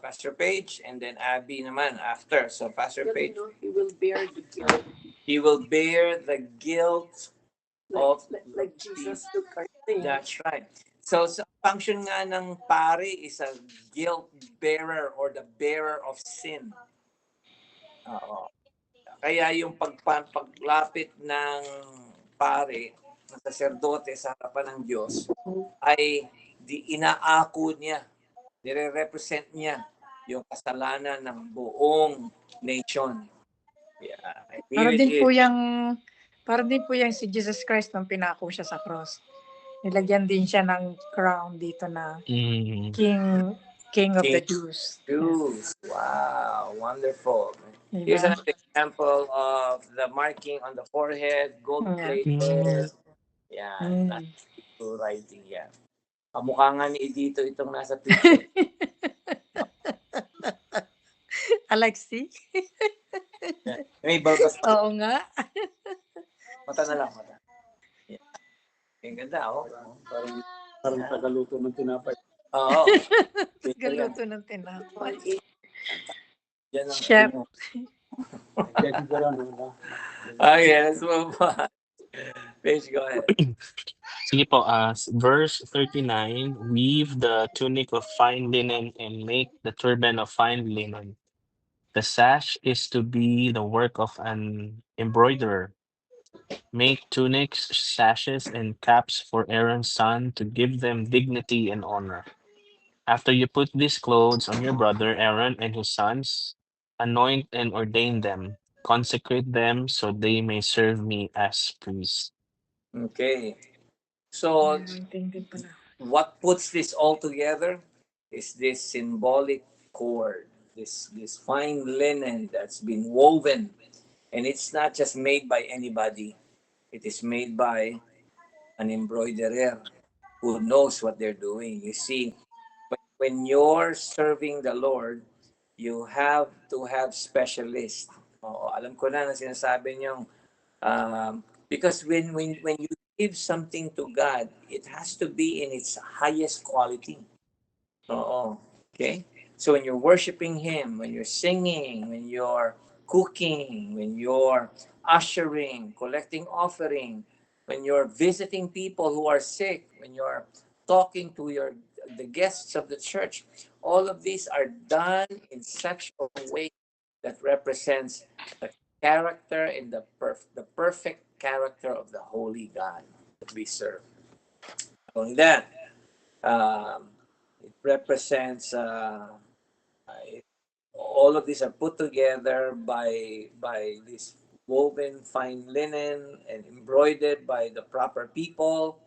Pastor Page and then Abby naman after. So Pastor Well, Page, he will bear the guilt. he will bear the guilt of Like Jesus took our sin. That's right. So function nga ng pare is a guilt bearer or the bearer of sin. Oo. Kaya yung paglapit ng pare, ng saserdote sa harapan ng Diyos, ay inaako niya, nire-represent niya yung kasalanan ng buong nation. Yeah. Para Here it din is. po yung si Jesus Christ nung pinako siya sa cross. Nilagyan din siya ng crown dito na Mm. King of the King. Jews. Jews. Wow, wonderful. Here's Diba? another example of the marking on the forehead, gold Yeah. plated. Yan, Mm. nasa writing yan. Kamukha nga ni Edito itong nasa picture. Alexi? May balbas pa. Oo nga. Mata na lang, mata. Yan. Ang ganda, oh. Parang tagaluto ng tinapay. Oo. Galuto ng tinapay. Yan ang Chef. Kaya siguro ano. Okay, let's move on. Paige, go ahead. Sige po, verse 39, weave the tunic of fine linen and make the turban of fine linen. The sash is to be the work of an embroiderer. Make tunics, sashes, and caps for Aaron's son to give them dignity and honor. After you put these clothes on your brother Aaron and his sons, anoint and ordain them, consecrate them so they may serve me as priests. Okay. So, Hindi pala. what puts this all together is this symbolic cord, this fine linen that's been woven, and it's not just made by anybody. It is made by an embroiderer who knows what they're doing. You see, when you're serving the Lord, you have to have specialists. Oo, alam ko na sinasabi niyong because when you give something to God, it has to be in its highest quality. Oo. Okay? So when you're worshiping Him, when you're singing, when you're cooking, when you're ushering, collecting offering, when you're visiting people who are sick, when you're talking to the guests of the church, all of these are done in such a way that represents the character and the perfect character of the holy God that we serve. Not only that, it represents it, all of these are put together by this woven fine linen and embroidered by the proper people.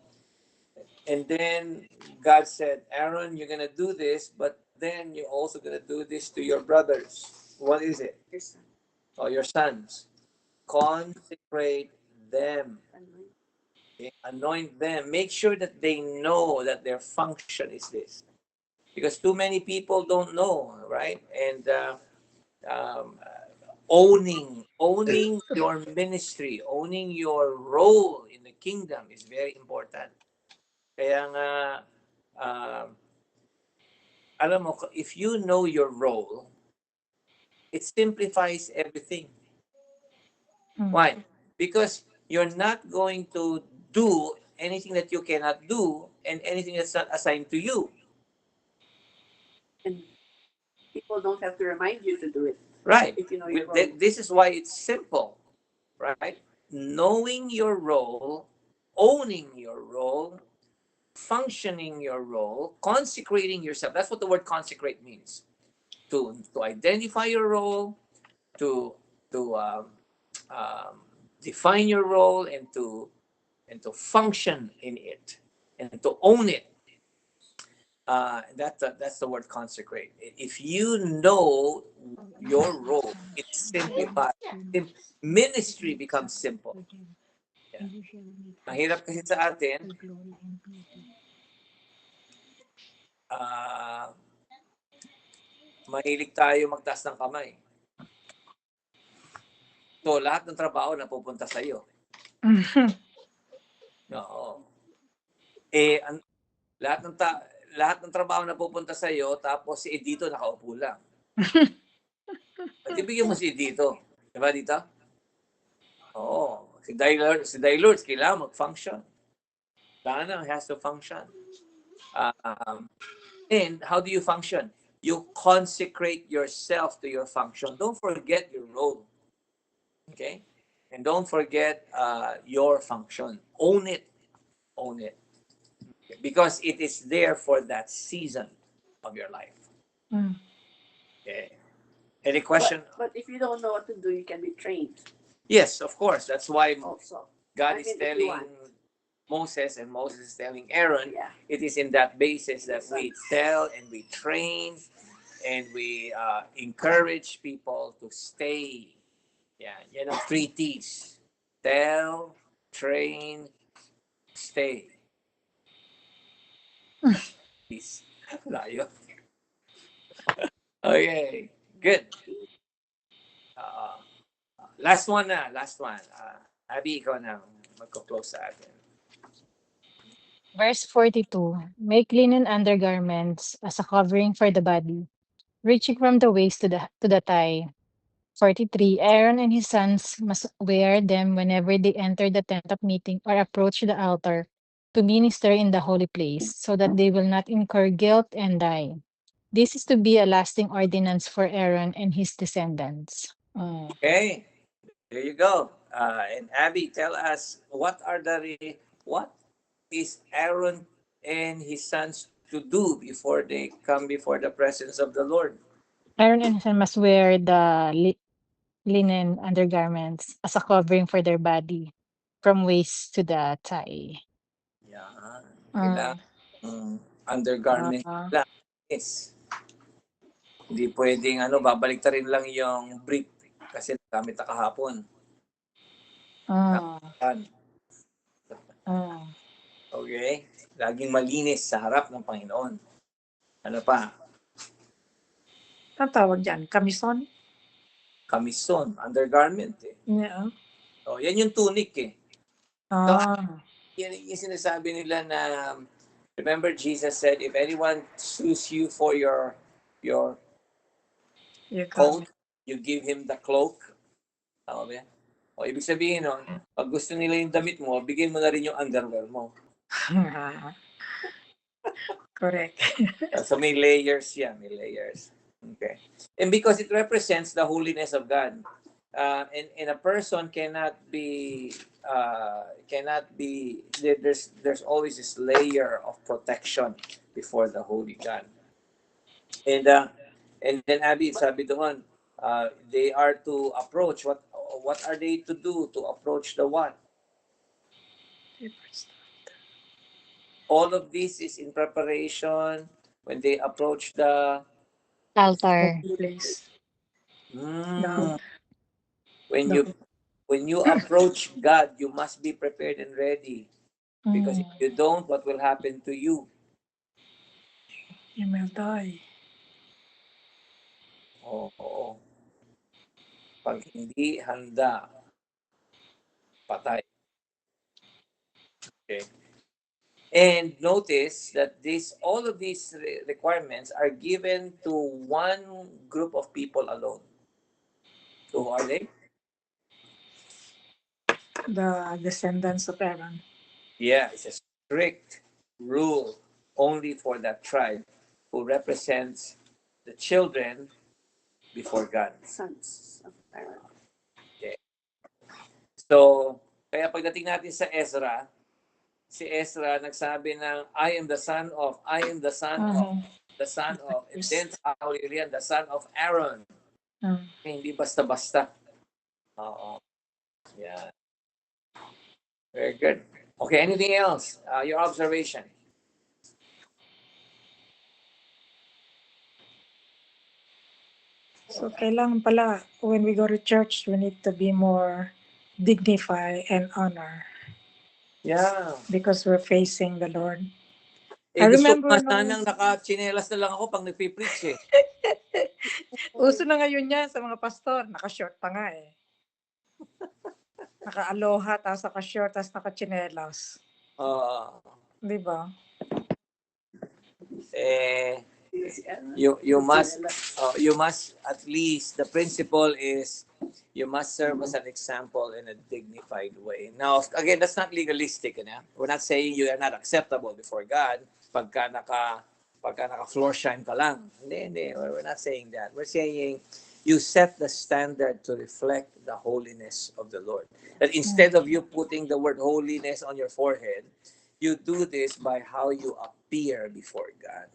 And then God said, Aaron, you're gonna do this, but then you're also gonna do this to your brothers. What is it? Your son. Or your sons. Consecrate them. Okay? Anoint them. Make sure that they know that their function is this. Because too many people don't know, right? And um, owning your ministry, owning your role in the kingdom is very important. Kaya nga, uh, alam mo, if you know your role, it simplifies everything. Why? Because you're not going to do anything that you cannot do and anything that's not assigned to you. And people don't have to remind you to do it. Right. If you know your role. This is why it's simple, right? Knowing your role, owning your role, functioning your role, consecrating yourself. That's what the word consecrate means. To identify your role, to define your role, and to function in it, and to own it. That's the word consecrate. If you know your role, it simplifies. Ministry becomes simple. Yeah. Mahirap kasi sa atin, ah, mahilig tayo magtaas ng kamay. So, lahat ng trabaho napupunta sa iyo. Oo. Lahat ng trabaho napupunta sa iyo, tapos si Edito nakaupo lang. At ibigyan mo si Edito. Diba, dito? Oo. Si Dailord, kailangan mag-function. Dana has to function. And how do you function? You consecrate yourself to your function. Don't forget your role. Okay? And don't forget your function. Own it. Own it. Because it is there for that season of your life. Okay. Any question? But if you don't know what to do, you can be trained. Yes, of course. That's why Also, God is telling Moses, and Moses is telling Aaron. Yeah. It is in that basis that we tell and we train and we encourage people to stay. Yeah, 3 T's. Tell, train, stay. Peace. Layo. Okay, good. Last one na, last one. Abby, ikaw na magko-close sa atin. Verse 42, make linen undergarments as a covering for the body, reaching from the waist to the thigh. 43, Aaron and his sons must wear them whenever they enter the tent of meeting or approach the altar to minister in the holy place, so that they will not incur guilt and die. This is to be a lasting ordinance for Aaron and his descendants. Okay, there you go. And Abby, tell us what is Aaron and his sons to do before they come before the presence of the Lord? Aaron and his sons must wear the linen undergarments as a covering for their body from waist to the thigh. Yeah, kailangan undergarment lang. Yes. Hindi pwedeng babalik ta rin lang yung brief kasi nagamit na kahapon. Okay? Laging malinis sa harap ng Panginoon. Ano pa? Ang tawag dyan? Kamison? Kamison, undergarment eh. Yeah. So, yan yung tunic eh. So, yan yung sinasabi nila na, remember Jesus said, if anyone sues you for your your You got coat, it. you give him the cloak. Tama ba yan? O, ibig sabihin nun, pag gusto nila yung damit mo, bigyan mo na rin yung underwear mo. Correct. So may layers yan, may layers. Okay. And because it represents the holiness of God. And a person cannot be there's always this layer of protection before the holy God. And then Abby, sabi doon, they are to approach what are they to do to approach the what? All of this is in preparation when they approach the Altar. Holy place. mm, The, when the, you approach God, you must be prepared and ready. Because if Mm. you don't, what will happen to you? you will die. Oo. Pag hindi handa, patay. Okay. And notice that all of these requirements are given to one group of people alone. So who are they? The descendants of Aaron. Yeah, it's a strict rule only for that tribe who represents the children before God. Sons of Aaron. Okay. So, kaya pagdating natin sa Ezra, si Ezra nagsabi ng I am the son of, the son of, and then sa Hawilian, the son of Aaron. Hindi basta-basta. Oo. Yeah. Very good. Okay, anything else? Your observation? So kailangan pala, when we go to church, we need to be more dignified and honor Yeah. because we're facing the Lord. Eh, I gusto ko remember nga nung sanang naka-chinelas na lang ako pag nagpipreach eh. uso na ngayon yan sa mga pastor, naka-short pa nga eh. Naka-aloha, tapos naka-short, tapos naka-chinelas. Di ba? Eh, Si ano? you must at least, the principle is you must serve as an example in a dignified way. Now, again, that's not legalistic. We're not saying you are not acceptable before God pagka naka floor shine ka lang. Hindi. We're not saying that. We're saying you set the standard to reflect the holiness of the Lord. That instead of you putting the word holiness on your forehead, you do this by how you appear before God.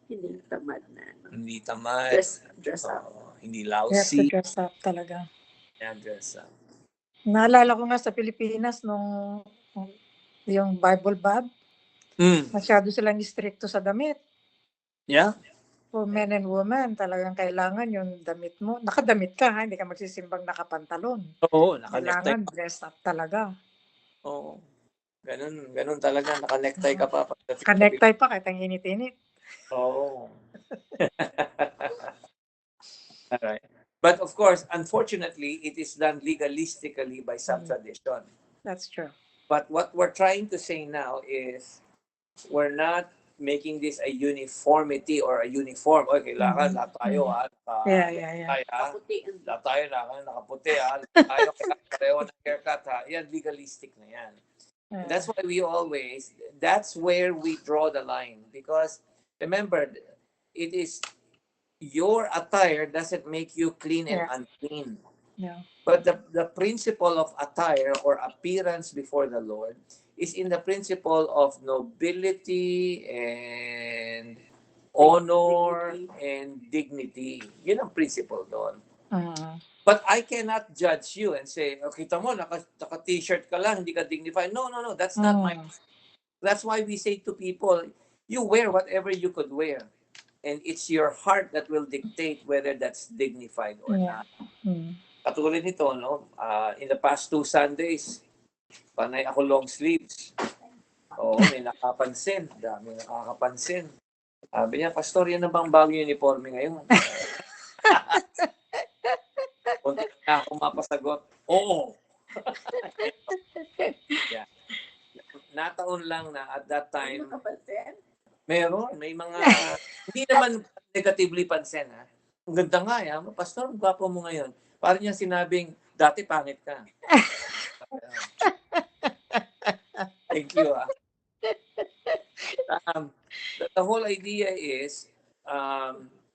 Hindi tamad na. Hindi tamad. Dress up. You Hindi have to lousy. dress up talaga. Dress up. Naalala ko nga sa Pilipinas nung yung Bible Bob, masyado silang stricto sa damit. Yeah. For men and women, talagang kailangan yung damit mo. Nakadamit ka, ha? Hindi ka magsisimbang nakapantalon. Oo, naka-necktie Kailangan ka. dress up talaga. Oo. Ganun talaga. Naka-necktie ka pa. Ka-necktie pa kahit ang init-init. Oo. Alright. But of course, unfortunately, it is done legalistically by some tradition. That's true. But what we're trying to say now is we're not making this a uniformity or a uniform. Okay, kailangan lahat tayo Yeah. lahat tayo nakaputi lahat tayo pareho ng haircut Yan, legalistic na yan. And that's why that's where we draw the line. Because remember, it is your attire doesn't make you clean and unclean. Yeah. But the principle of attire or appearance before the Lord is in the principle of nobility and honor and dignity. Yun ang principle doon. But I cannot judge you and say, oh, kita mo, naka-t-shirt ka lang, hindi ka dignified. No. That's not my... That's why we say to people, you wear whatever you could wear. And it's your heart that will dictate whether that's dignified or not. Katulad nito, no? In the past 2 Sundays, panay ako long sleeves. Oo, may nakapansin. Dami nakakapansin. Sabi niya, Pastor, yan na bang bagong uniforme ngayon? Kunti na ako mapasagot. Oo. Yeah. Nataon lang na at that time, meron, may mga, hindi naman negatively pansin, ha? Ang ganda nga, ha? Pastor, ang gwapo mo ngayon. Parang niya sinabing, dati pangit ka. Thank you, ha? The whole idea is,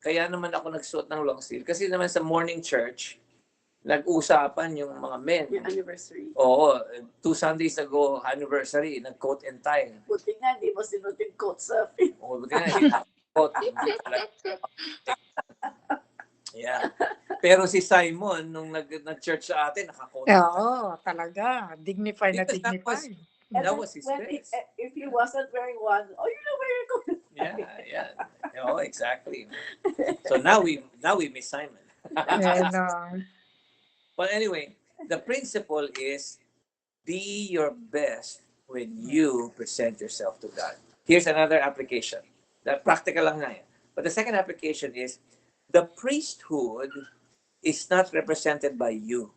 kaya naman ako nagsuot ng long sleeve. Kasi naman sa morning church, nag-usapan yung mga men. Yung anniversary. Oo, 2 Sundays ago, anniversary, nag-coat and tie. Buti nga, di mo sinutin coat sa Oo, buti nga, hindi coat. Yeah. Pero si Simon, nung nag-church sa atin, naka-coat. Oo, talaga. Dignified na Because dignified. that was his when dress. if he wasn't wearing one, oh, you're not wearing coat. Yeah. Oh, exactly. So now we miss Simon. And, But anyway, the principle is be your best when you present yourself to God. Here's another application. The practical lang na yan. But the second application is the priesthood is not represented by you.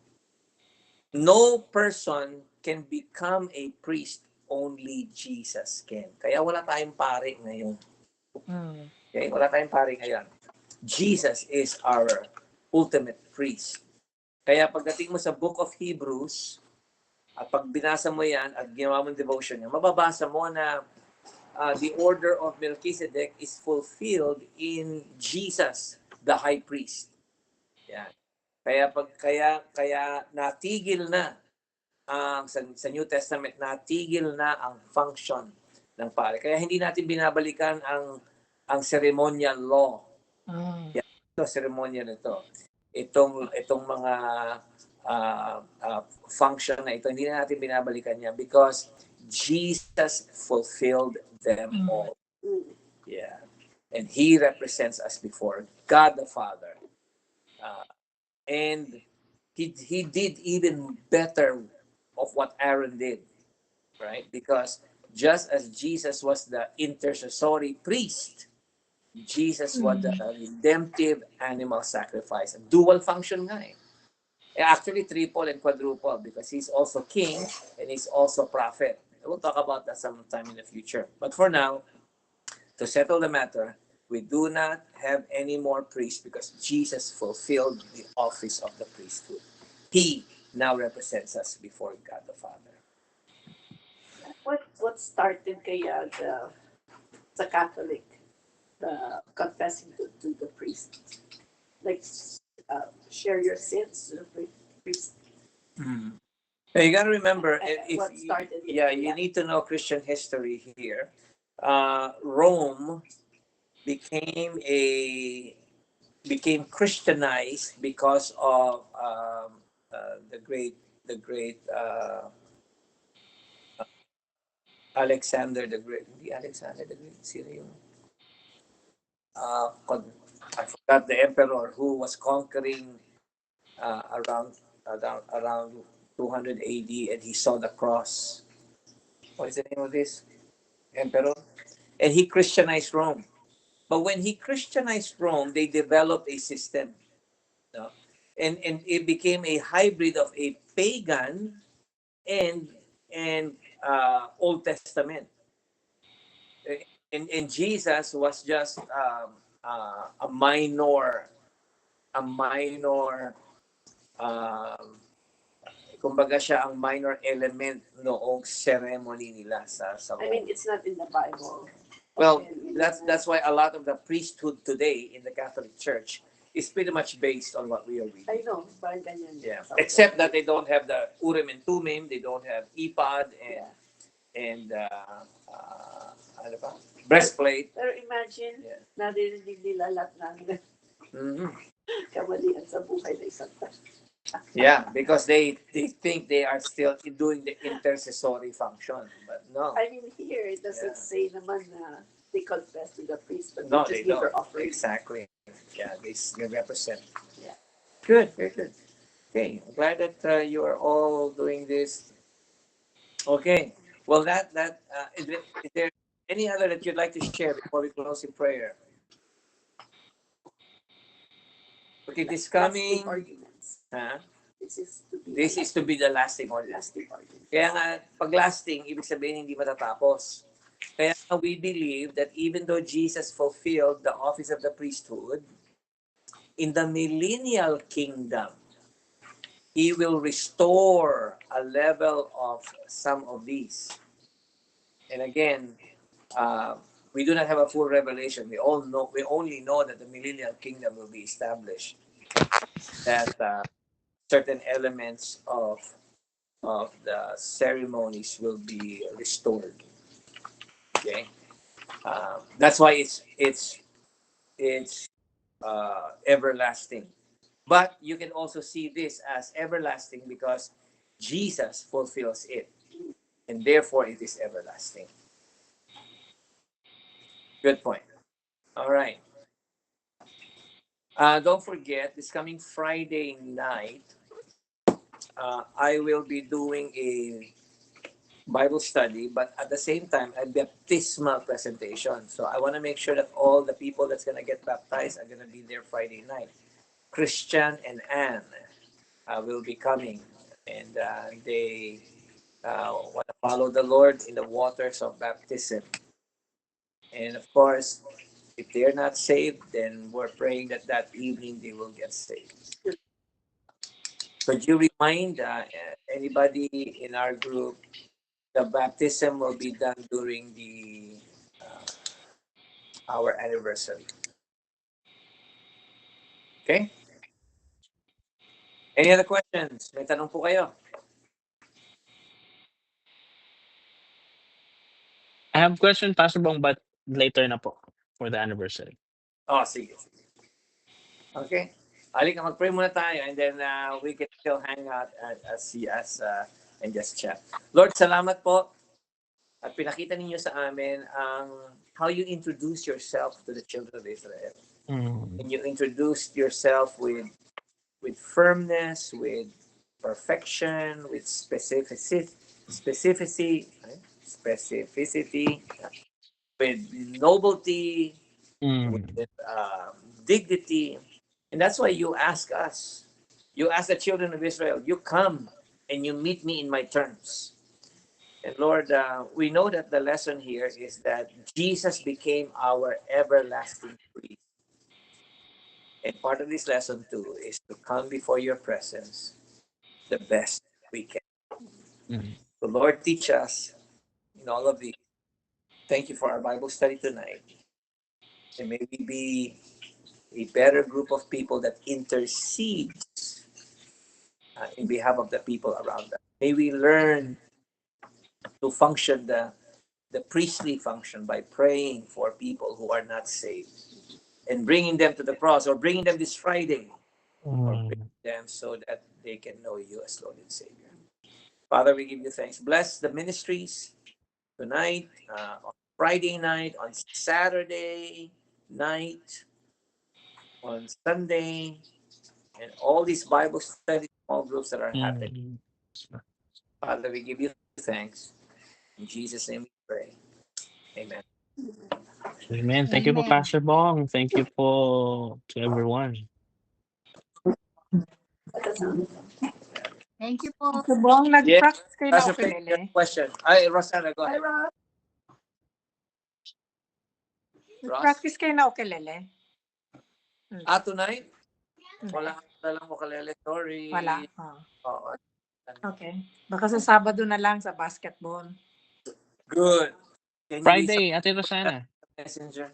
No person can become a priest, only Jesus can. Kaya wala tayong pare ngayon. Okay? Wala tayong pare ngayon. Jesus is our ultimate priest. Kaya pagdating mo sa Book of Hebrews, at pag binasa mo yan at ginawa mong devotion niya, mababasa mo na the order of Melchizedek is fulfilled in Jesus, the high priest. Yan. Kaya natigil na sa New Testament, natigil na ang function ng pare. Kaya hindi natin binabalikan ang ceremonial law. Ito ceremonial ito. Itong mga function na ito, hindi na natin binabalikan yan because Jesus fulfilled them all. Yeah. And He represents us before God the Father. And he did even better of what Aaron did, right? Because just as Jesus was the intercessory priest, Jesus was the redemptive animal sacrifice. Dual function nga eh. Actually, triple and quadruple because he's also king and he's also prophet. We'll talk about that sometime in the future. But for now, to settle the matter, we do not have any more priests because Jesus fulfilled the office of the priesthood. He now represents us before God the Father. What started kaya sa Catholic, the confessing to the priest? Like, share your sins to the priest. Now, you got to remember, What started it? you need to know Christian history here. Rome became Christianized because of the great Alexander the Great. Hindi Alexander the Great. Sino yung I forgot the emperor who was conquering around 200 AD, and he saw the cross. What is the name of this emperor? And he Christianized Rome. But when he Christianized Rome, they developed a system. No? And it became a hybrid of a pagan and Old Testament. And Jesus was just a minor kumbaga siya ang minor element noong ceremony nila sa I mean, it's not in the Bible. well, that's why a lot of the priesthood today in the Catholic Church is pretty much based on what we are reading. I know, parang ganyan. Yeah. Except that they don't have the Urim and Tumim, they don't have ephod and ano pa? Breastplate. Pero imagine, naririnig nila lahat ng kamalian sa buhay na isang tao. Yeah, because they think they are still doing the intercessory function, but no. I mean, here it doesn't say naman na they confess to the priest, but No, they they just give don't. their offering. Exactly. Yeah, they represent. Yeah. Good, very good. Okay, I'm glad that you are all doing this. Okay, well, is there any other that you'd like to share before we close in prayer? Okay, this coming. Lasting arguments. Huh? This is to be the lasting ordinance. lasting argument. Kaya nga, pag lasting, ibig sabihin hindi matatapos. Kaya we believe that even though Jesus fulfilled the office of the priesthood, in the millennial kingdom, He will restore a level of some of these. And again, we do not have a full revelation. We only know that the millennial kingdom will be established. That certain elements of the ceremonies will be restored. Okay, that's why it's everlasting. But you can also see this as everlasting because Jesus fulfills it, and therefore it is everlasting. Good point. All right. Don't forget, this coming Friday night, I will be doing a Bible study, but at the same time, a baptismal presentation. So I want to make sure that all the people that's going to get baptized are going to be there Friday night. Christian and Anne will be coming, and they want to follow the Lord in the waters of baptism. And of course, if they're not saved, then we're praying that that evening they will get saved. Could you remind anybody in our group the baptism will be done during the our anniversary? Okay? Any other questions? May tanong po kayo. I have question, Pastor Bong, but later na po for the anniversary. Oh, sige. Okay. Halika, mag-pray muna tayo and then we can still hang out and see us and just chat. Lord, salamat po at pinakita ninyo sa amin ang how you introduce yourself to the children of Israel. And you introduced yourself with firmness, with perfection, with specificity, with nobility, with dignity. And that's why you ask us. You ask the children of Israel, you come and you meet me in my terms. And Lord, we know that the lesson here is that Jesus became our everlasting priest. And part of this lesson too is to come before your presence the best we can. The Lord teach us in all of these. Thank you for our Bible study tonight. And may we be a better group of people that intercedes in behalf of the people around us. May we learn to function the priestly function by praying for people who are not saved and bringing them to the cross, or bringing them this Friday, or bringing them so that they can know you as Lord and Savior. Father, we give you thanks. Bless the ministries tonight, on Friday night, on Saturday night, on Sunday, and all these Bible study small groups that are happening. Father, we give you thanks. In Jesus' name we pray. Amen. Amen. Thank you po, Amen. Pastor Bong. Thank you po to everyone. Thank you po. So, Bong, Yeah, nag-practice kayo na Pastor Faith, ukulele. question. Ay, Rosana, go ahead. Nag-practice kayo na ukulele. Tonight? Wala ka lang ukulele. Sorry. Wala. Oh. Oo. Okay. Baka sa Sabado na lang sa basketball. Good. Can you Friday, Ate Rosana. messenger?